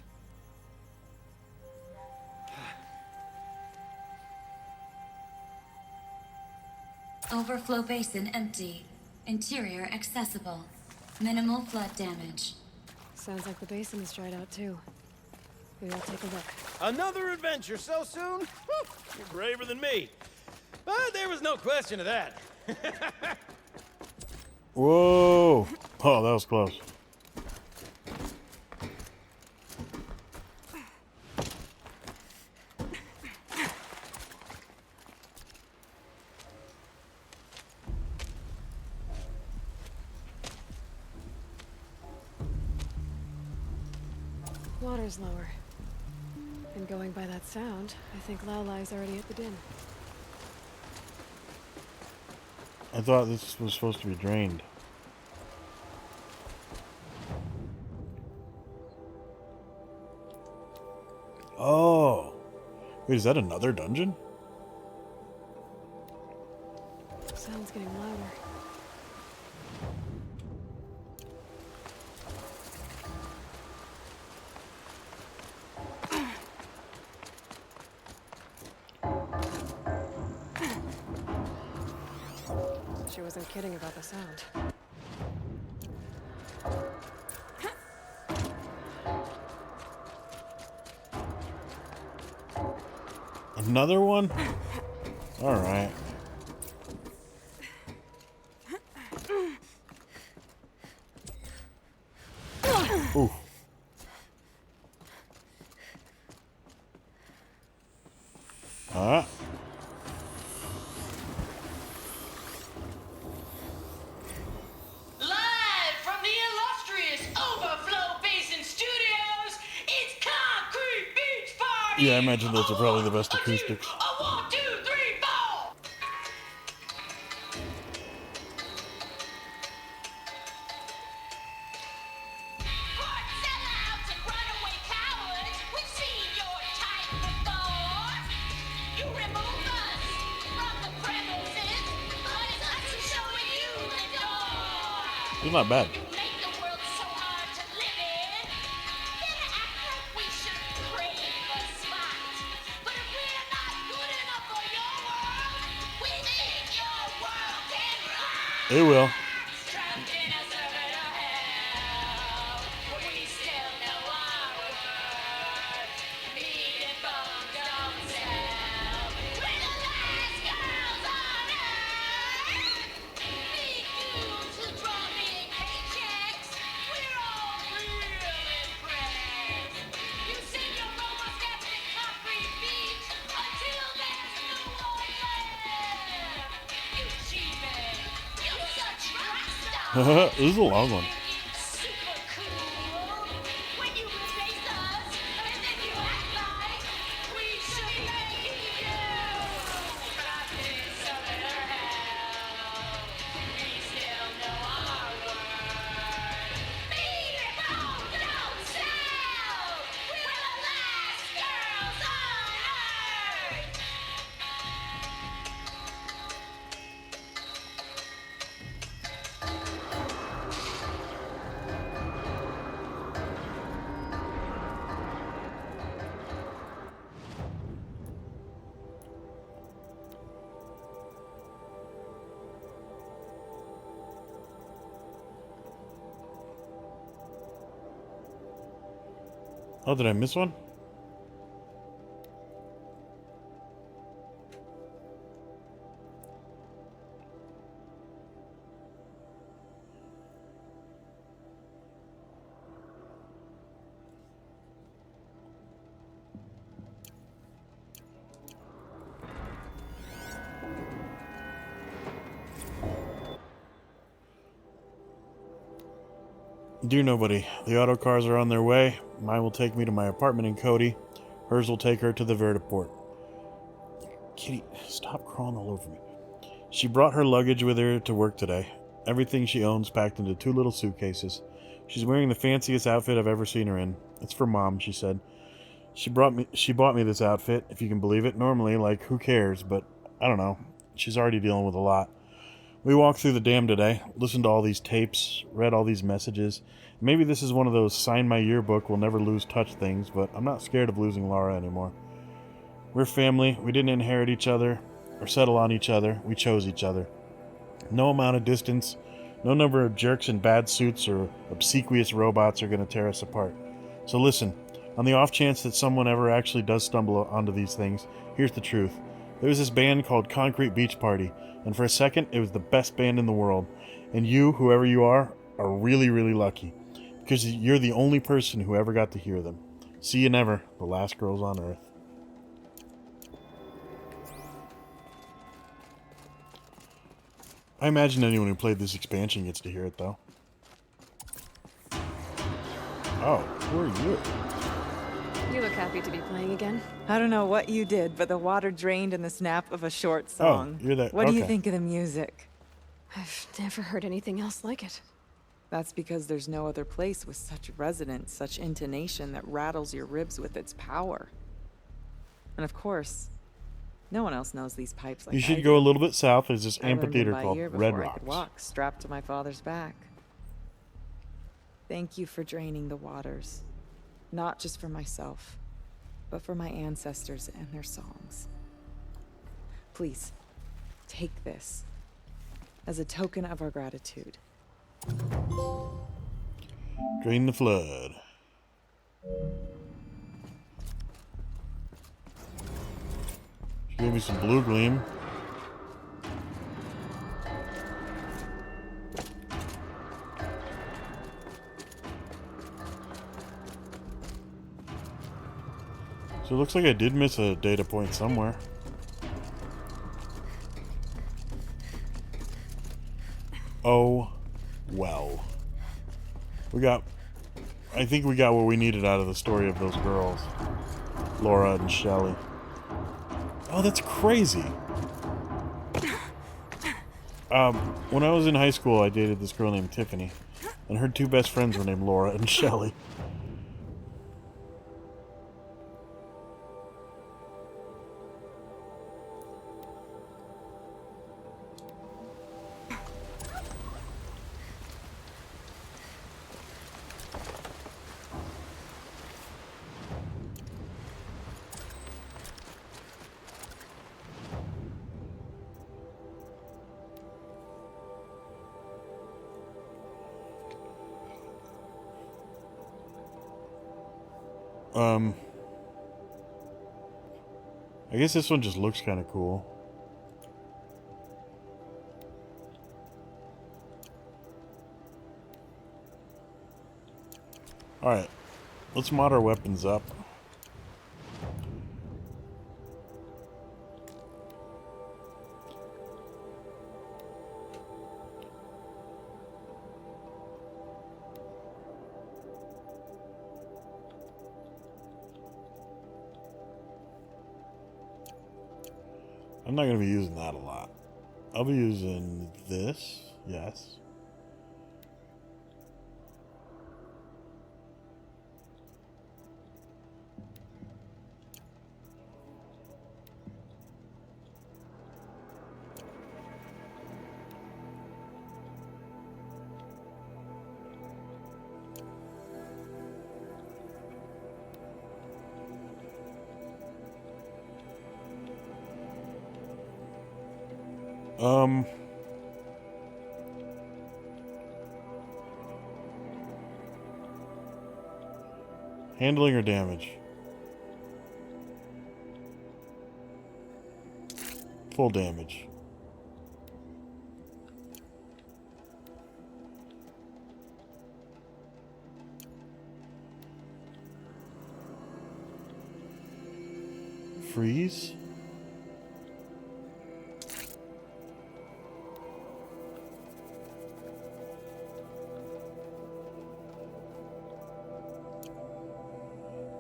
Speaker 6: Overflow basin empty. Interior accessible. Minimal flood damage.
Speaker 2: Sounds like the basin is dried out too. Maybe I'll take a look.
Speaker 8: Another adventure so soon? Whew, you're braver than me. But there was no question of that.
Speaker 1: Whoa! Oh, that was close.
Speaker 2: Water's lower. And going by that sound, I think Aloy's already at the den.
Speaker 1: I thought this was supposed to be drained. Oh. Wait, is that another dungeon?
Speaker 2: Sound's getting louder. She wasn't kidding about the sound.
Speaker 1: Another one? Alright. Ooh. Alright.
Speaker 7: Live from the illustrious Overflow Basin Studios, it's Concrete Beach Party!
Speaker 1: Yeah, I imagine those are probably the best acoustics.
Speaker 7: A 1, 2, 3, 4! Court sellouts and runaway cowards, we've seen your type before. You remove us from the premises, but it's us who's showing you the door.
Speaker 1: He's not bad.
Speaker 7: You make the world so hard to live in, then act like we should crave a spot. But if we're not good enough for your world, we think your world can rock.
Speaker 1: It will.
Speaker 7: Trapped in a circuit of hell, we still know our worth. Meat and bones don't sell. We're the last girls on earth. Big dudes who draw big paychecks. We're all real impressed. You sing your almost epic concrete beats until there's no one left. You cheapin'. You such rock stars.
Speaker 1: This is a long one.
Speaker 7: Super cool. When you face us, and then you act like we should be making you. Trapped in cellular hell, we still know our worth. Meat and bones don't sell. We're the last girls on earth.
Speaker 1: Oh, did I miss one? Dear nobody, the auto cars are on their way. Mine will take me to my apartment in Cody. Hers will take her to the vertiport. Kitty, stop crawling all over me. She brought her luggage with her to work today. Everything she owns packed into 2 little suitcases. She's wearing the fanciest outfit I've ever seen her in. It's for Mom, she said. She bought me this outfit, if you can believe it. Normally, like, who cares? But I don't know. She's already dealing with a lot. We walked through the dam today, listened to all these tapes, read all these messages. Maybe this is one of those sign my yearbook, we'll never lose touch things, but I'm not scared of losing Laura anymore. We're family. We didn't inherit each other or settle on each other. We chose each other. No amount of distance, no number of jerks in bad suits or obsequious robots are going to tear us apart. So listen, on the off chance that someone ever actually does stumble onto these things, here's the truth. There was this band called Concrete Beach Party, and for a second, it was the best band in the world. And you, whoever you are really, really lucky, because you're the only person who ever got to hear them. See you never, the last girls on Earth. I imagine anyone who played this expansion gets to hear it, though. Oh, who are you?
Speaker 2: You look happy to be playing again.
Speaker 10: I don't know what you did, but the water drained in the snap of a short song.
Speaker 1: Oh, you're that.
Speaker 10: What do you
Speaker 1: okay.
Speaker 10: think of the music?
Speaker 2: I've never heard anything else like it.
Speaker 10: That's because there's no other place with such resonance, such intonation that rattles your ribs with its power. And of course, no one else knows these pipes like
Speaker 1: You
Speaker 10: I
Speaker 1: should
Speaker 10: do.
Speaker 1: go a little bit south. There's this
Speaker 10: I learned them
Speaker 1: amphitheater
Speaker 10: by
Speaker 1: called
Speaker 10: ear
Speaker 1: Red
Speaker 10: before I
Speaker 1: Rocks.
Speaker 10: could walk, strapped to my father's back. Thank you for draining the waters, not just for myself, but for my ancestors and their songs. Please, take this as a token of our gratitude.
Speaker 1: Drain the flood. She gave me some blue gleam. So it looks like I did miss a data point somewhere. Oh, well. I think we got what we needed out of the story of those girls. Laura and Shelley. Oh, that's crazy. When I was in high school, I dated this girl named Tiffany, and her two best friends were named Laura and Shelley. I guess this one just looks kind of cool. Alright, let's mod our weapons up. I'm not going to be using that a lot. I'll be using this, yes. Handling or damage? Full damage. Freeze?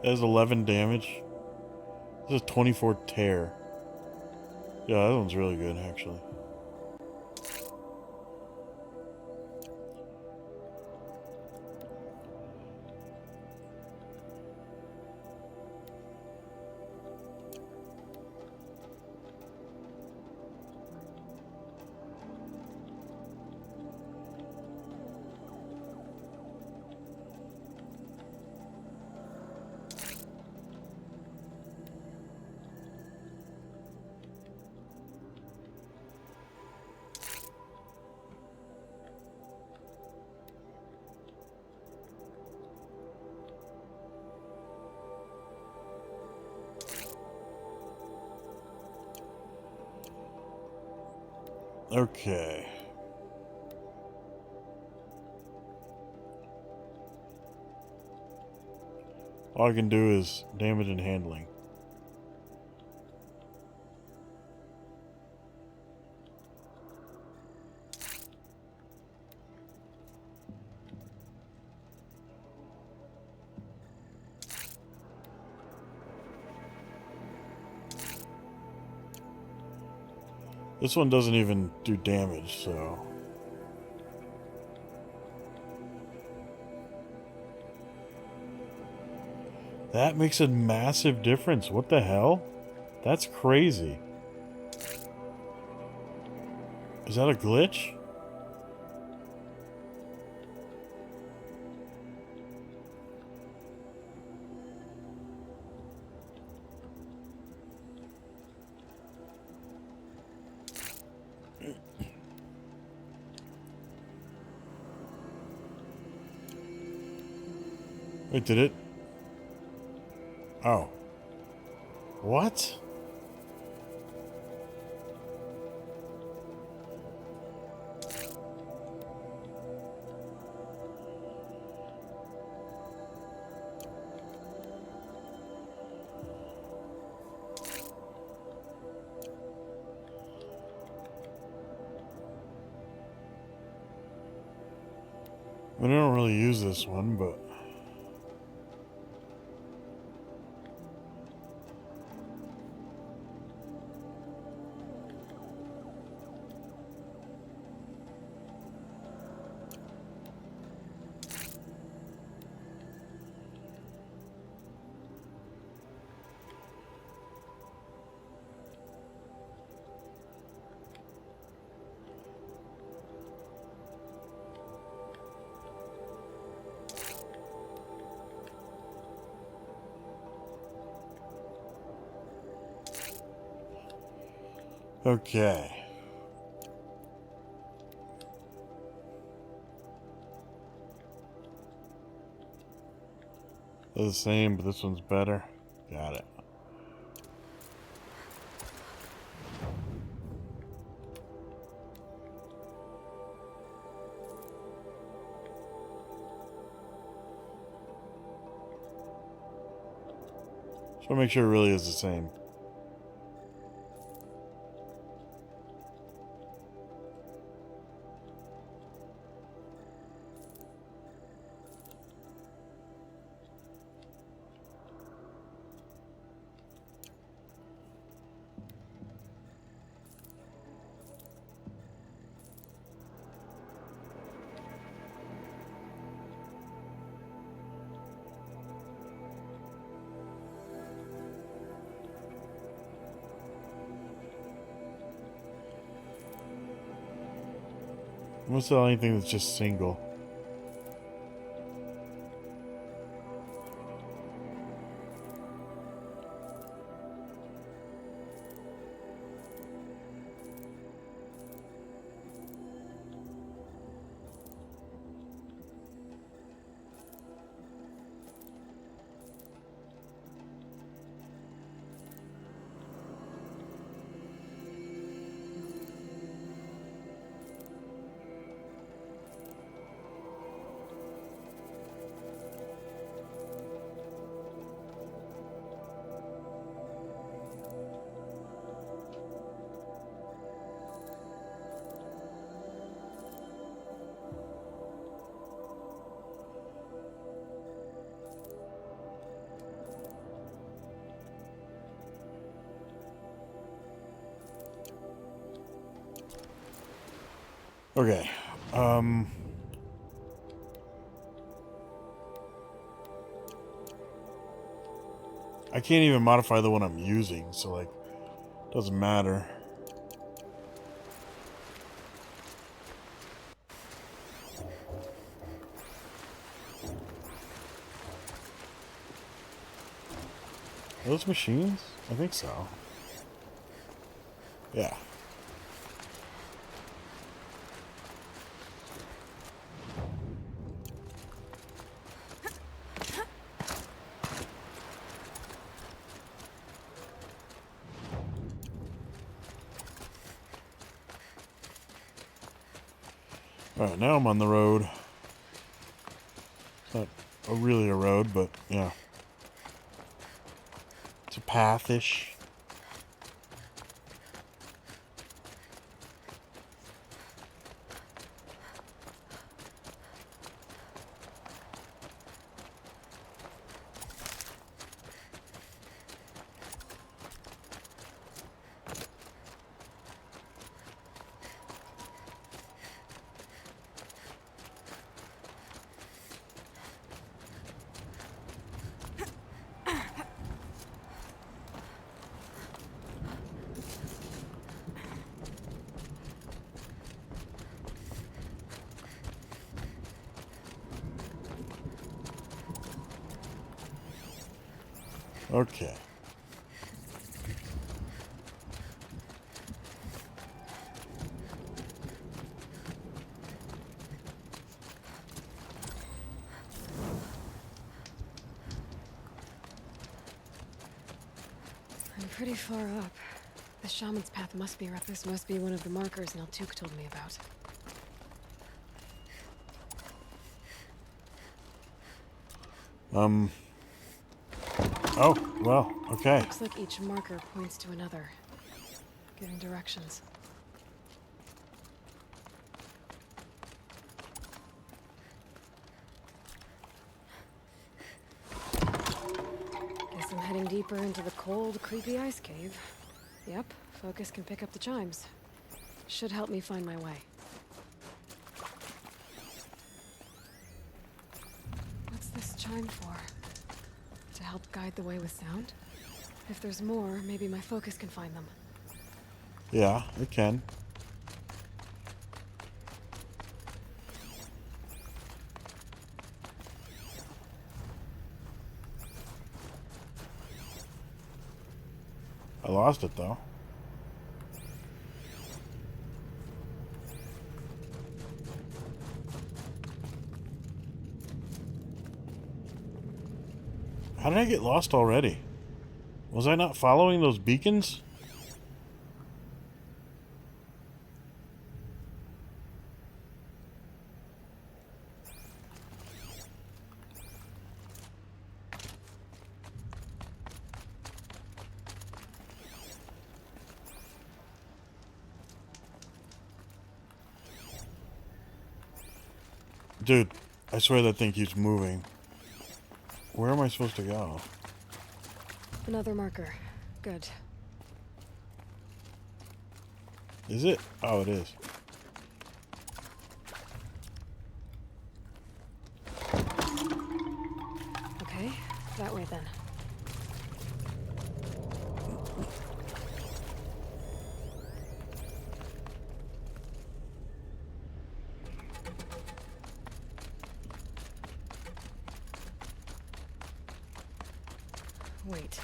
Speaker 1: That has 11 damage. This is 24 tear. Yeah, that one's really good, actually. Okay. All I can do is damage and handling. This one doesn't even do damage, so... That makes a massive difference. What the hell? That's crazy. Is that a glitch? Wait, did it? Oh. What? I don't really use this one, but... Okay. They're the same, but this one's better. Got it. Just want to make sure it really is the same. What's the only thing that's just single? Okay. I can't even modify the one I'm using, so like, doesn't matter. Are those machines? I think so. Yeah. Alright, now I'm on the road. It's not really a road, but yeah. It's a path-ish. Okay.
Speaker 2: I'm pretty far up. The shaman's path must be right. This must be one of the markers Naltuk told me about.
Speaker 1: Oh, well, okay.
Speaker 2: Looks like each marker points to another, giving directions. Guess I'm heading deeper into the cold, creepy ice cave. Yep, focus can pick up the chimes. Should help me find my way. What's this chime for? To help guide the way with sound? If there's more, maybe my focus can find them.
Speaker 1: Yeah, it can. I lost it, though. How did I get lost already? Was I not following those beacons? Dude, I swear that thing keeps moving. Where am I supposed to go?
Speaker 2: Another marker. Good.
Speaker 1: Is it? Oh, it is.
Speaker 2: Okay, that way then. Wait.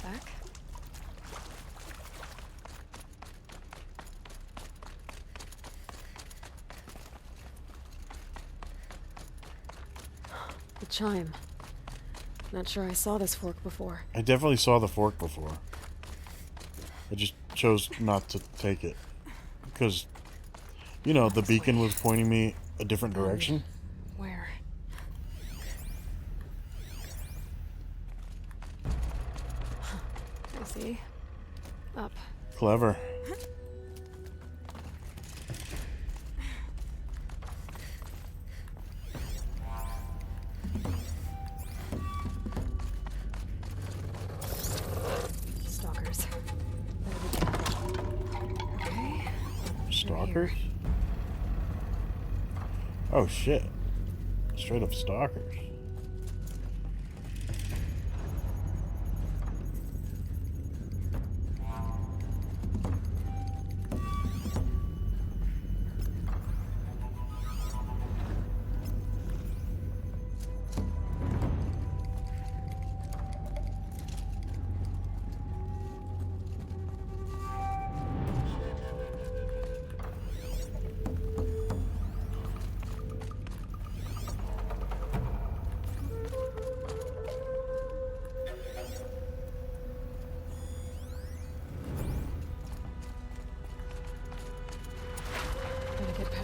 Speaker 2: Back? The chime. Not sure I saw this fork before.
Speaker 1: I definitely saw the fork before. I just chose not to take it. Because, you know, the beacon was pointing me a different direction.
Speaker 2: Where? I see. Up.
Speaker 1: Clever.
Speaker 2: Stalkers. Okay.
Speaker 1: Stalkers? Oh shit. Straight up stalkers.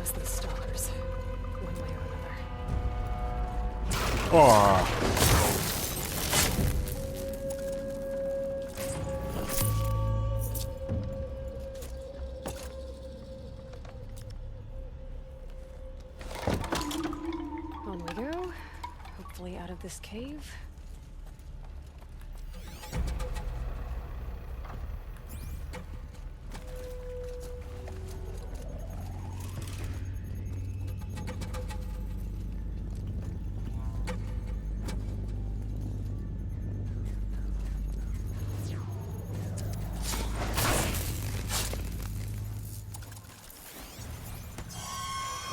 Speaker 2: past these stalkers, one way or another.
Speaker 1: Oh.
Speaker 2: On we go. Hopefully out of this cave.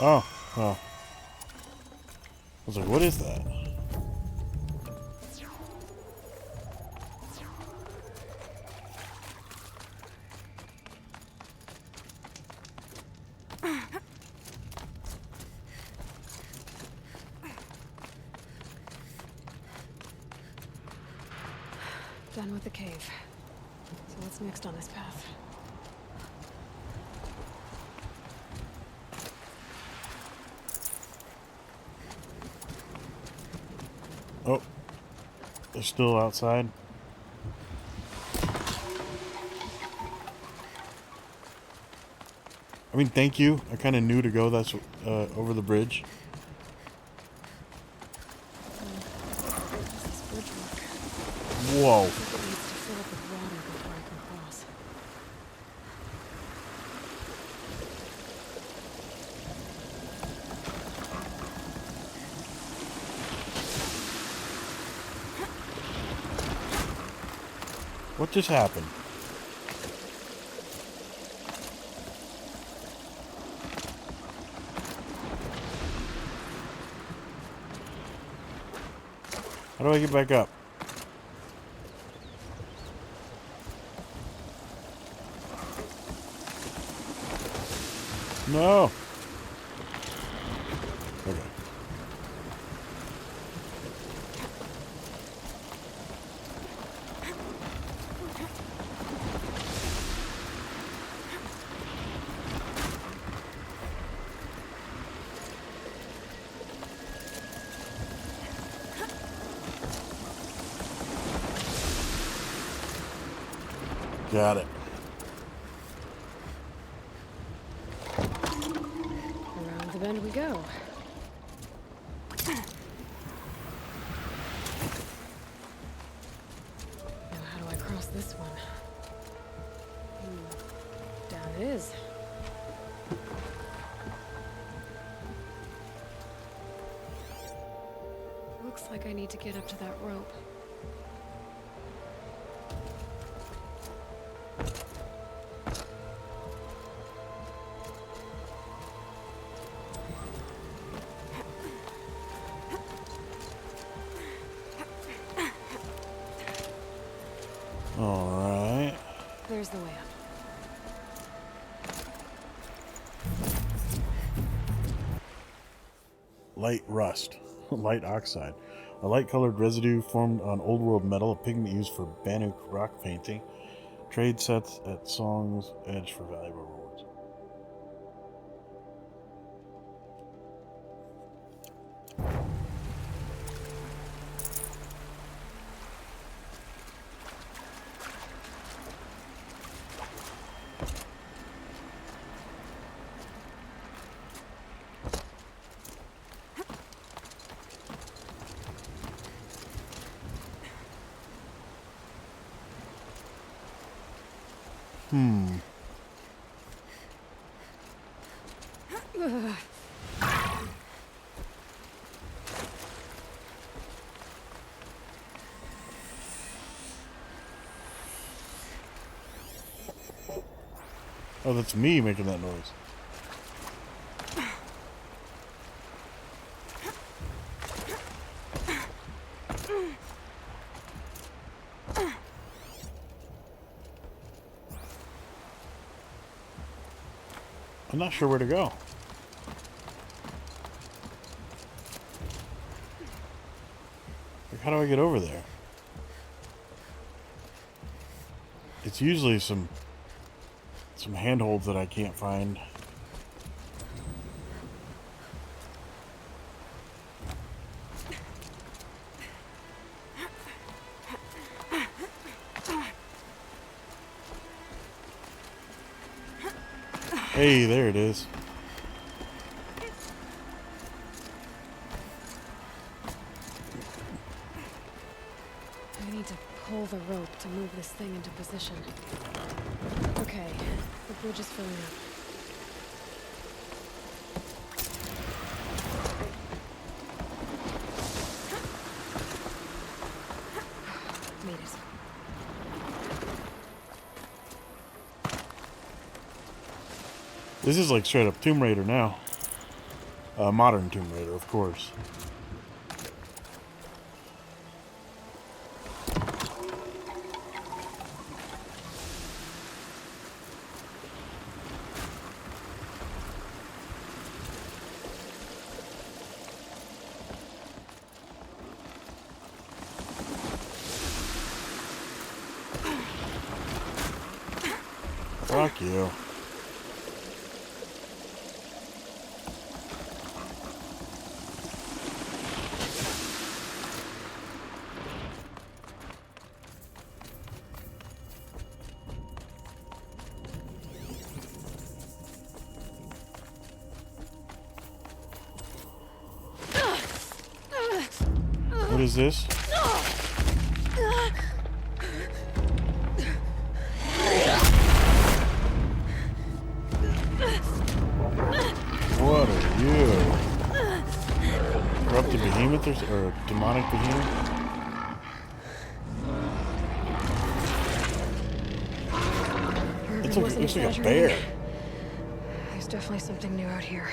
Speaker 1: Oh, oh. I was like, what is that?
Speaker 2: Done with the cave. So what's next on this path?
Speaker 1: Oh, they're still outside. I mean, thank you. I kind of knew to go. That's over the bridge.
Speaker 2: This bridge work.
Speaker 1: Whoa.
Speaker 2: It needs to fill up with water before I can cross.
Speaker 1: What just happened? How do I get back up? No. Okay. Got it.
Speaker 2: Around the bend we go. Now how do I cross this one? Down it is. Looks like I need to get up to that rope.
Speaker 1: All right.
Speaker 2: There's the way up.
Speaker 1: Light rust. Light oxide. A light-colored residue formed on old world metal, a pigment used for Banuk rock painting. Trade sets at Song's Edge for valuable rewards. Oh, that's me making that noise. I'm not sure where to go. Like, how do I get over there? It's usually some handholds that I can't find. Hey, there it is.
Speaker 2: I need to pull the rope to move this thing into position. Okay, the bridge is filling up. Made it.
Speaker 1: This is like straight up Tomb Raider now. Modern Tomb Raider, of course. Fuck you. What is this? What are you? Corrupted behemoth or demonic behemoth? It looks like a bear.
Speaker 2: There's definitely something new out here.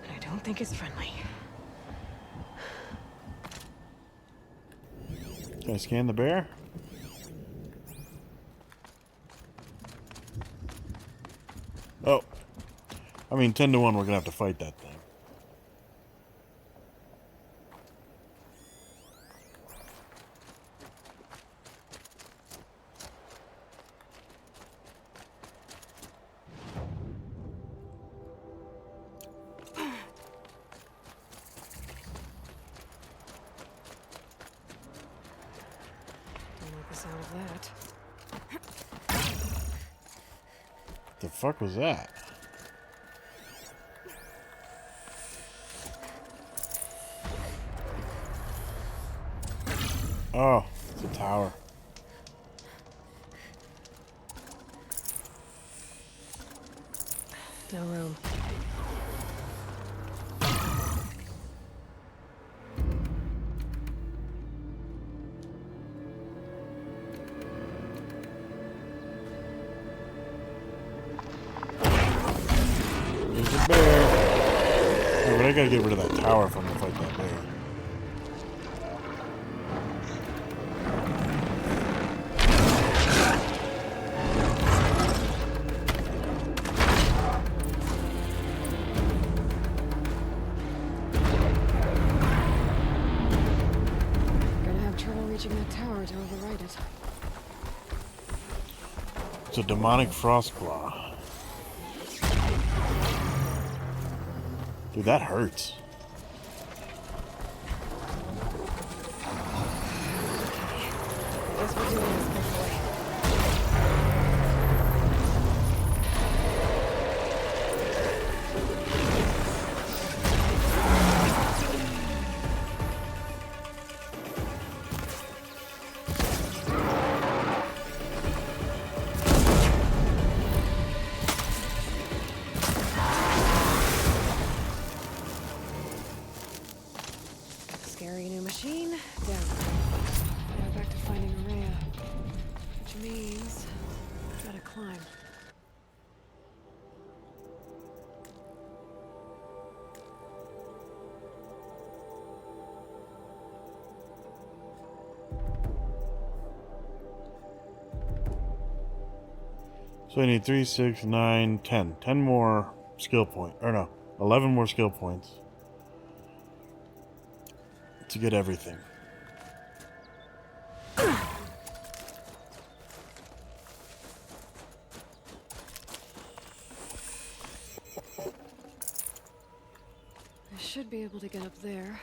Speaker 2: And I don't think it's friendly.
Speaker 1: Can I scan the bear? Oh. I mean, 10 to 1, we're gonna have to fight that thing.
Speaker 2: Don't like the sound of that.
Speaker 1: The fuck was that? Oh, it's a tower.
Speaker 2: No room.
Speaker 1: There's a bear. Oh, but I gotta get rid of that tower if I'm gonna fight that bear.
Speaker 2: Gonna have trouble reaching that tower to override it.
Speaker 1: It's a demonic frostclaw. Dude, that hurts.
Speaker 2: Guess we're doing this, big boy. Scary new machine, down. Now back to finding Araya. Which means, gotta climb.
Speaker 1: So I need 3, 6, 9, 10. 10 more skill points. Or no, 11 more skill points. To get everything.
Speaker 2: I should be able to get up there.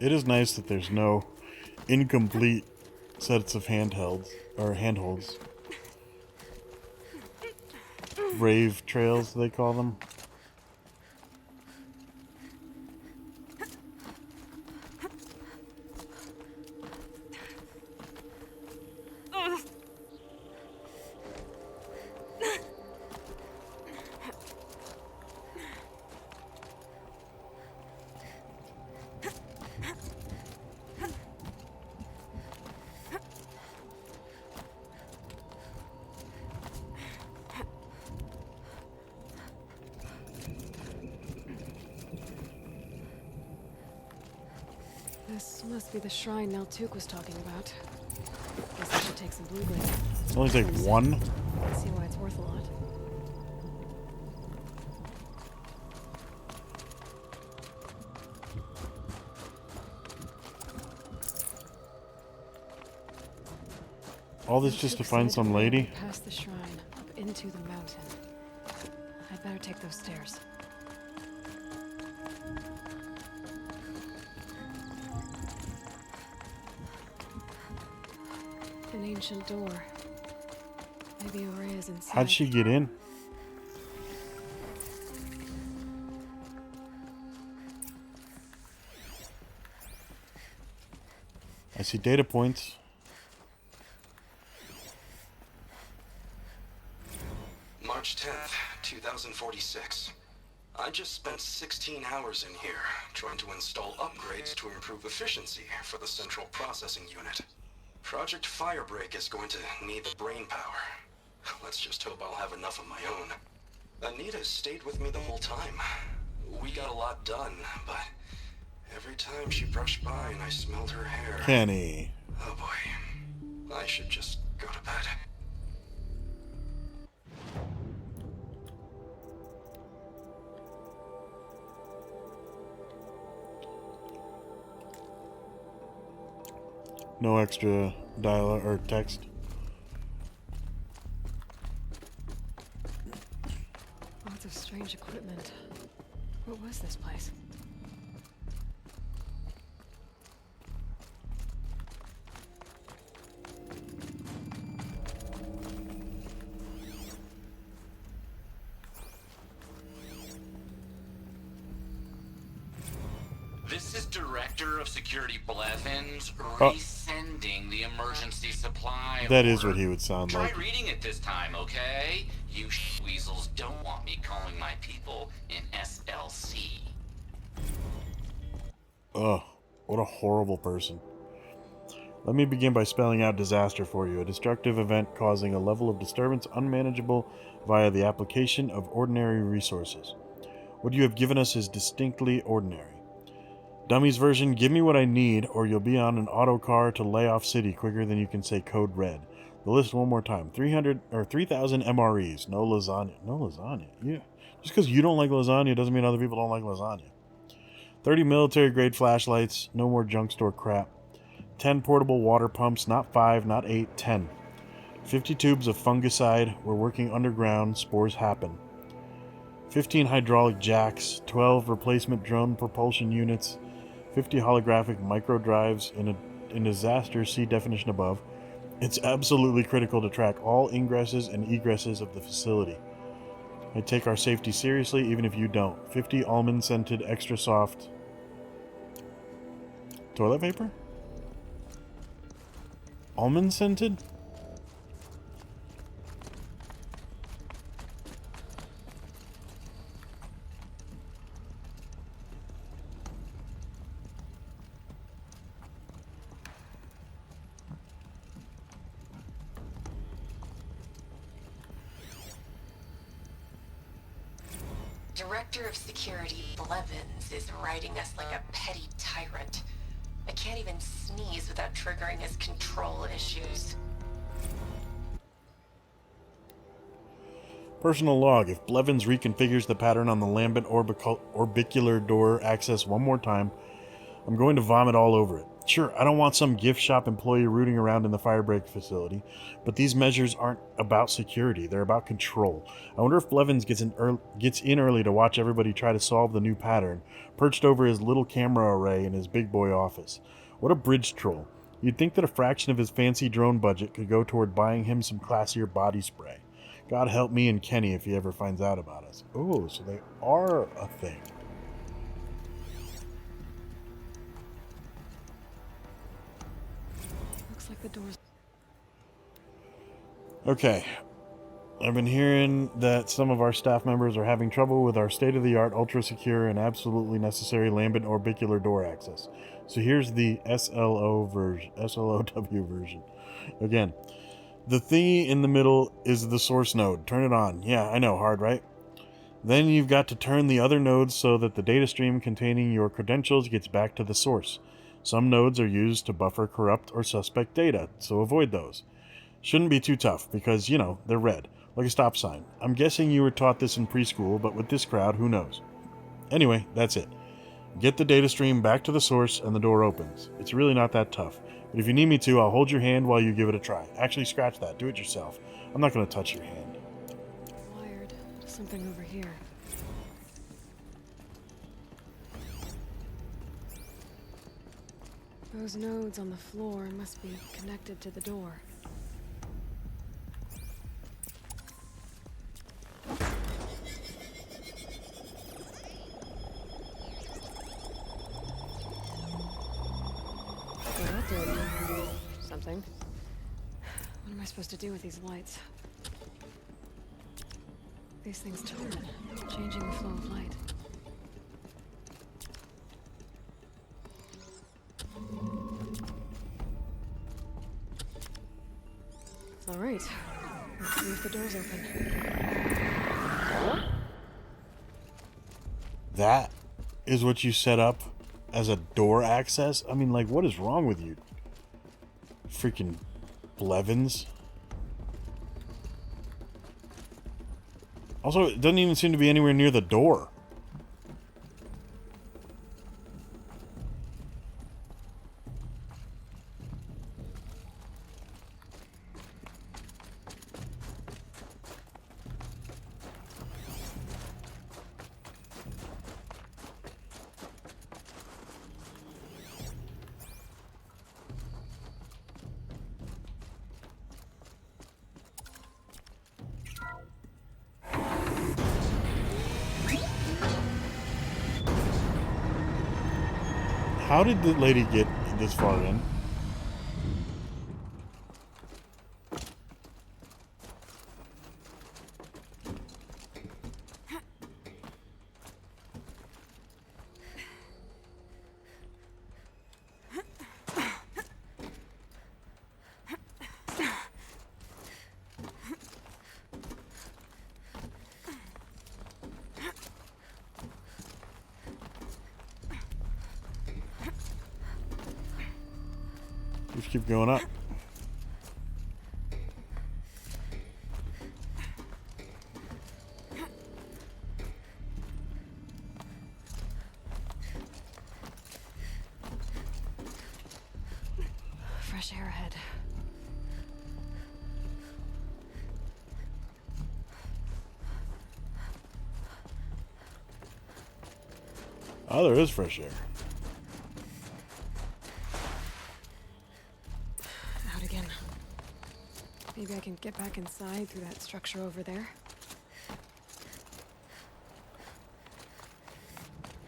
Speaker 1: It is nice that there's no incomplete sets of handhelds or handholds. Brave trails, they call them.
Speaker 2: This must be the shrine Naltuk was talking about. Guess I should take some blue gleam.
Speaker 1: It's only take one.
Speaker 2: I see why it's worth a lot.
Speaker 1: All this just to find some lady?
Speaker 2: Past the shrine, up into the mountain. I'd better take those stairs. An ancient door. Maybe Aurea's inside.
Speaker 1: How'd she get in? I see data points.
Speaker 11: March 10th, 2046. I just spent 16 hours in here trying to install upgrades to improve efficiency for the central processing unit. Project Firebreak is going to need the brain power. Let's just hope I'll have enough of my own. Anita stayed with me the whole time. We got a lot done, but every time she brushed by and I smelled her hair...
Speaker 1: Kenny.
Speaker 11: Oh boy. I should just go to bed.
Speaker 1: No extra dialogue or text.
Speaker 2: Lots of strange equipment. What was this place?
Speaker 3: This is Director of Security Blevins
Speaker 1: Oh.
Speaker 3: resending the emergency supply
Speaker 1: That is
Speaker 3: order.
Speaker 1: what he would sound
Speaker 3: Try
Speaker 1: like.
Speaker 3: reading it this time, okay? You weasels don't want me calling my people in SLC.
Speaker 1: Ugh, what a horrible person. Let me begin by spelling out disaster for you. A destructive event causing a level of disturbance unmanageable via the application of ordinary resources. What you have given us is distinctly ordinary. Dummy's version, give me what I need or you'll be on an auto car to Layoff City quicker than you can say code red. The list one more time. 3,000 MREs. No lasagna. No lasagna. Yeah. Just because you don't like lasagna doesn't mean other people don't like lasagna. 30 military grade flashlights. No more junk store crap. 10 portable water pumps. Not 5, not 8, 10. 50 tubes of fungicide. We're working underground. Spores happen. 15 hydraulic jacks. 12 replacement drone propulsion units. 50 holographic micro drives in a disaster, see definition above. It's absolutely critical to track all ingresses and egresses of the facility. I take our safety seriously, even if you don't. 50 almond-scented, extra soft toilet paper? Almond-scented?
Speaker 7: Director of Security Blevins is riding us like a petty tyrant. I can't even sneeze without triggering his control issues.
Speaker 1: Personal log. If Blevins reconfigures the pattern on the lambent orbicular door access one more time, I'm going to vomit all over it. Sure, I don't want some gift shop employee rooting around in the firebreak facility, but these measures aren't about security, they're about control. I wonder if Blevins gets in early to watch everybody try to solve the new pattern, perched over his little camera array in his big boy office. What a bridge troll. You'd think that a fraction of his fancy drone budget could go toward buying him some classier body spray. God help me and Kenny if he ever finds out about us. Oh, so they are a thing.
Speaker 2: Looks like the door's...
Speaker 1: Okay. I've been hearing that some of our staff members are having trouble with our state-of-the-art, ultra-secure, and absolutely necessary lambent orbicular door access. So here's the SLOW version. Again, the thingy in the middle is the source node. Turn it on. Yeah, I know, hard, right? Then you've got to turn the other nodes so that the data stream containing your credentials gets back to the source. Some nodes are used to buffer corrupt or suspect data, so avoid those. Shouldn't be too tough, because, they're red, like a stop sign. I'm guessing you were taught this in preschool, but with this crowd, who knows? Anyway, that's it. Get the data stream back to the source, and the door opens. It's really not that tough. But if you need me to, I'll hold your hand while you give it a try. Actually, scratch that. Do it yourself. I'm not going to touch your hand.
Speaker 2: Wired to something over here. Those nodes on the floor must be connected to the door. Well, that door did something. What am I supposed to do with these lights? These things turn, changing the flow of light. All right. Let's see if the door's open.
Speaker 1: That is what you set up as a door access? I mean, like, what is wrong with you? Freaking Blevins. Also, it doesn't even seem to be anywhere near the door. How did the lady get this far in? Just keep going up.
Speaker 2: Fresh air ahead.
Speaker 1: Oh, there is fresh air.
Speaker 2: Out again. Maybe I can get back inside through that structure over there.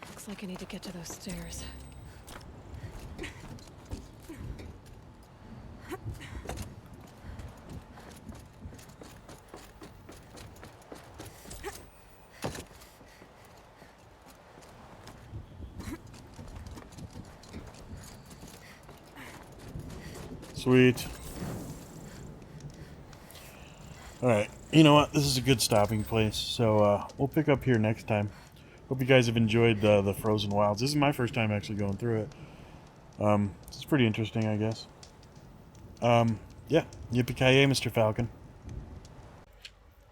Speaker 2: Looks like I need to get to those stairs.
Speaker 1: Sweet. Alright, you know what? This is a good stopping place, so we'll pick up here next time. Hope you guys have enjoyed the Frozen Wilds. This is my first time actually going through it. It's pretty interesting, I guess. Yeah, yippee-ki-yay, Mr. Falcon.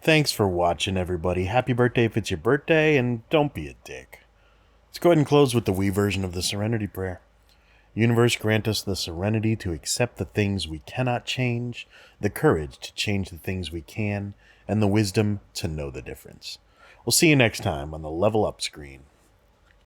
Speaker 1: Thanks for watching, everybody. Happy birthday if it's your birthday, and don't be a dick. Let's go ahead and close with the Wii version of the Serenity Prayer. Universe, grant us the serenity to accept the things we cannot change, the courage to change the things we can, and the wisdom to know the difference. We'll see you next time on the Level Up screen.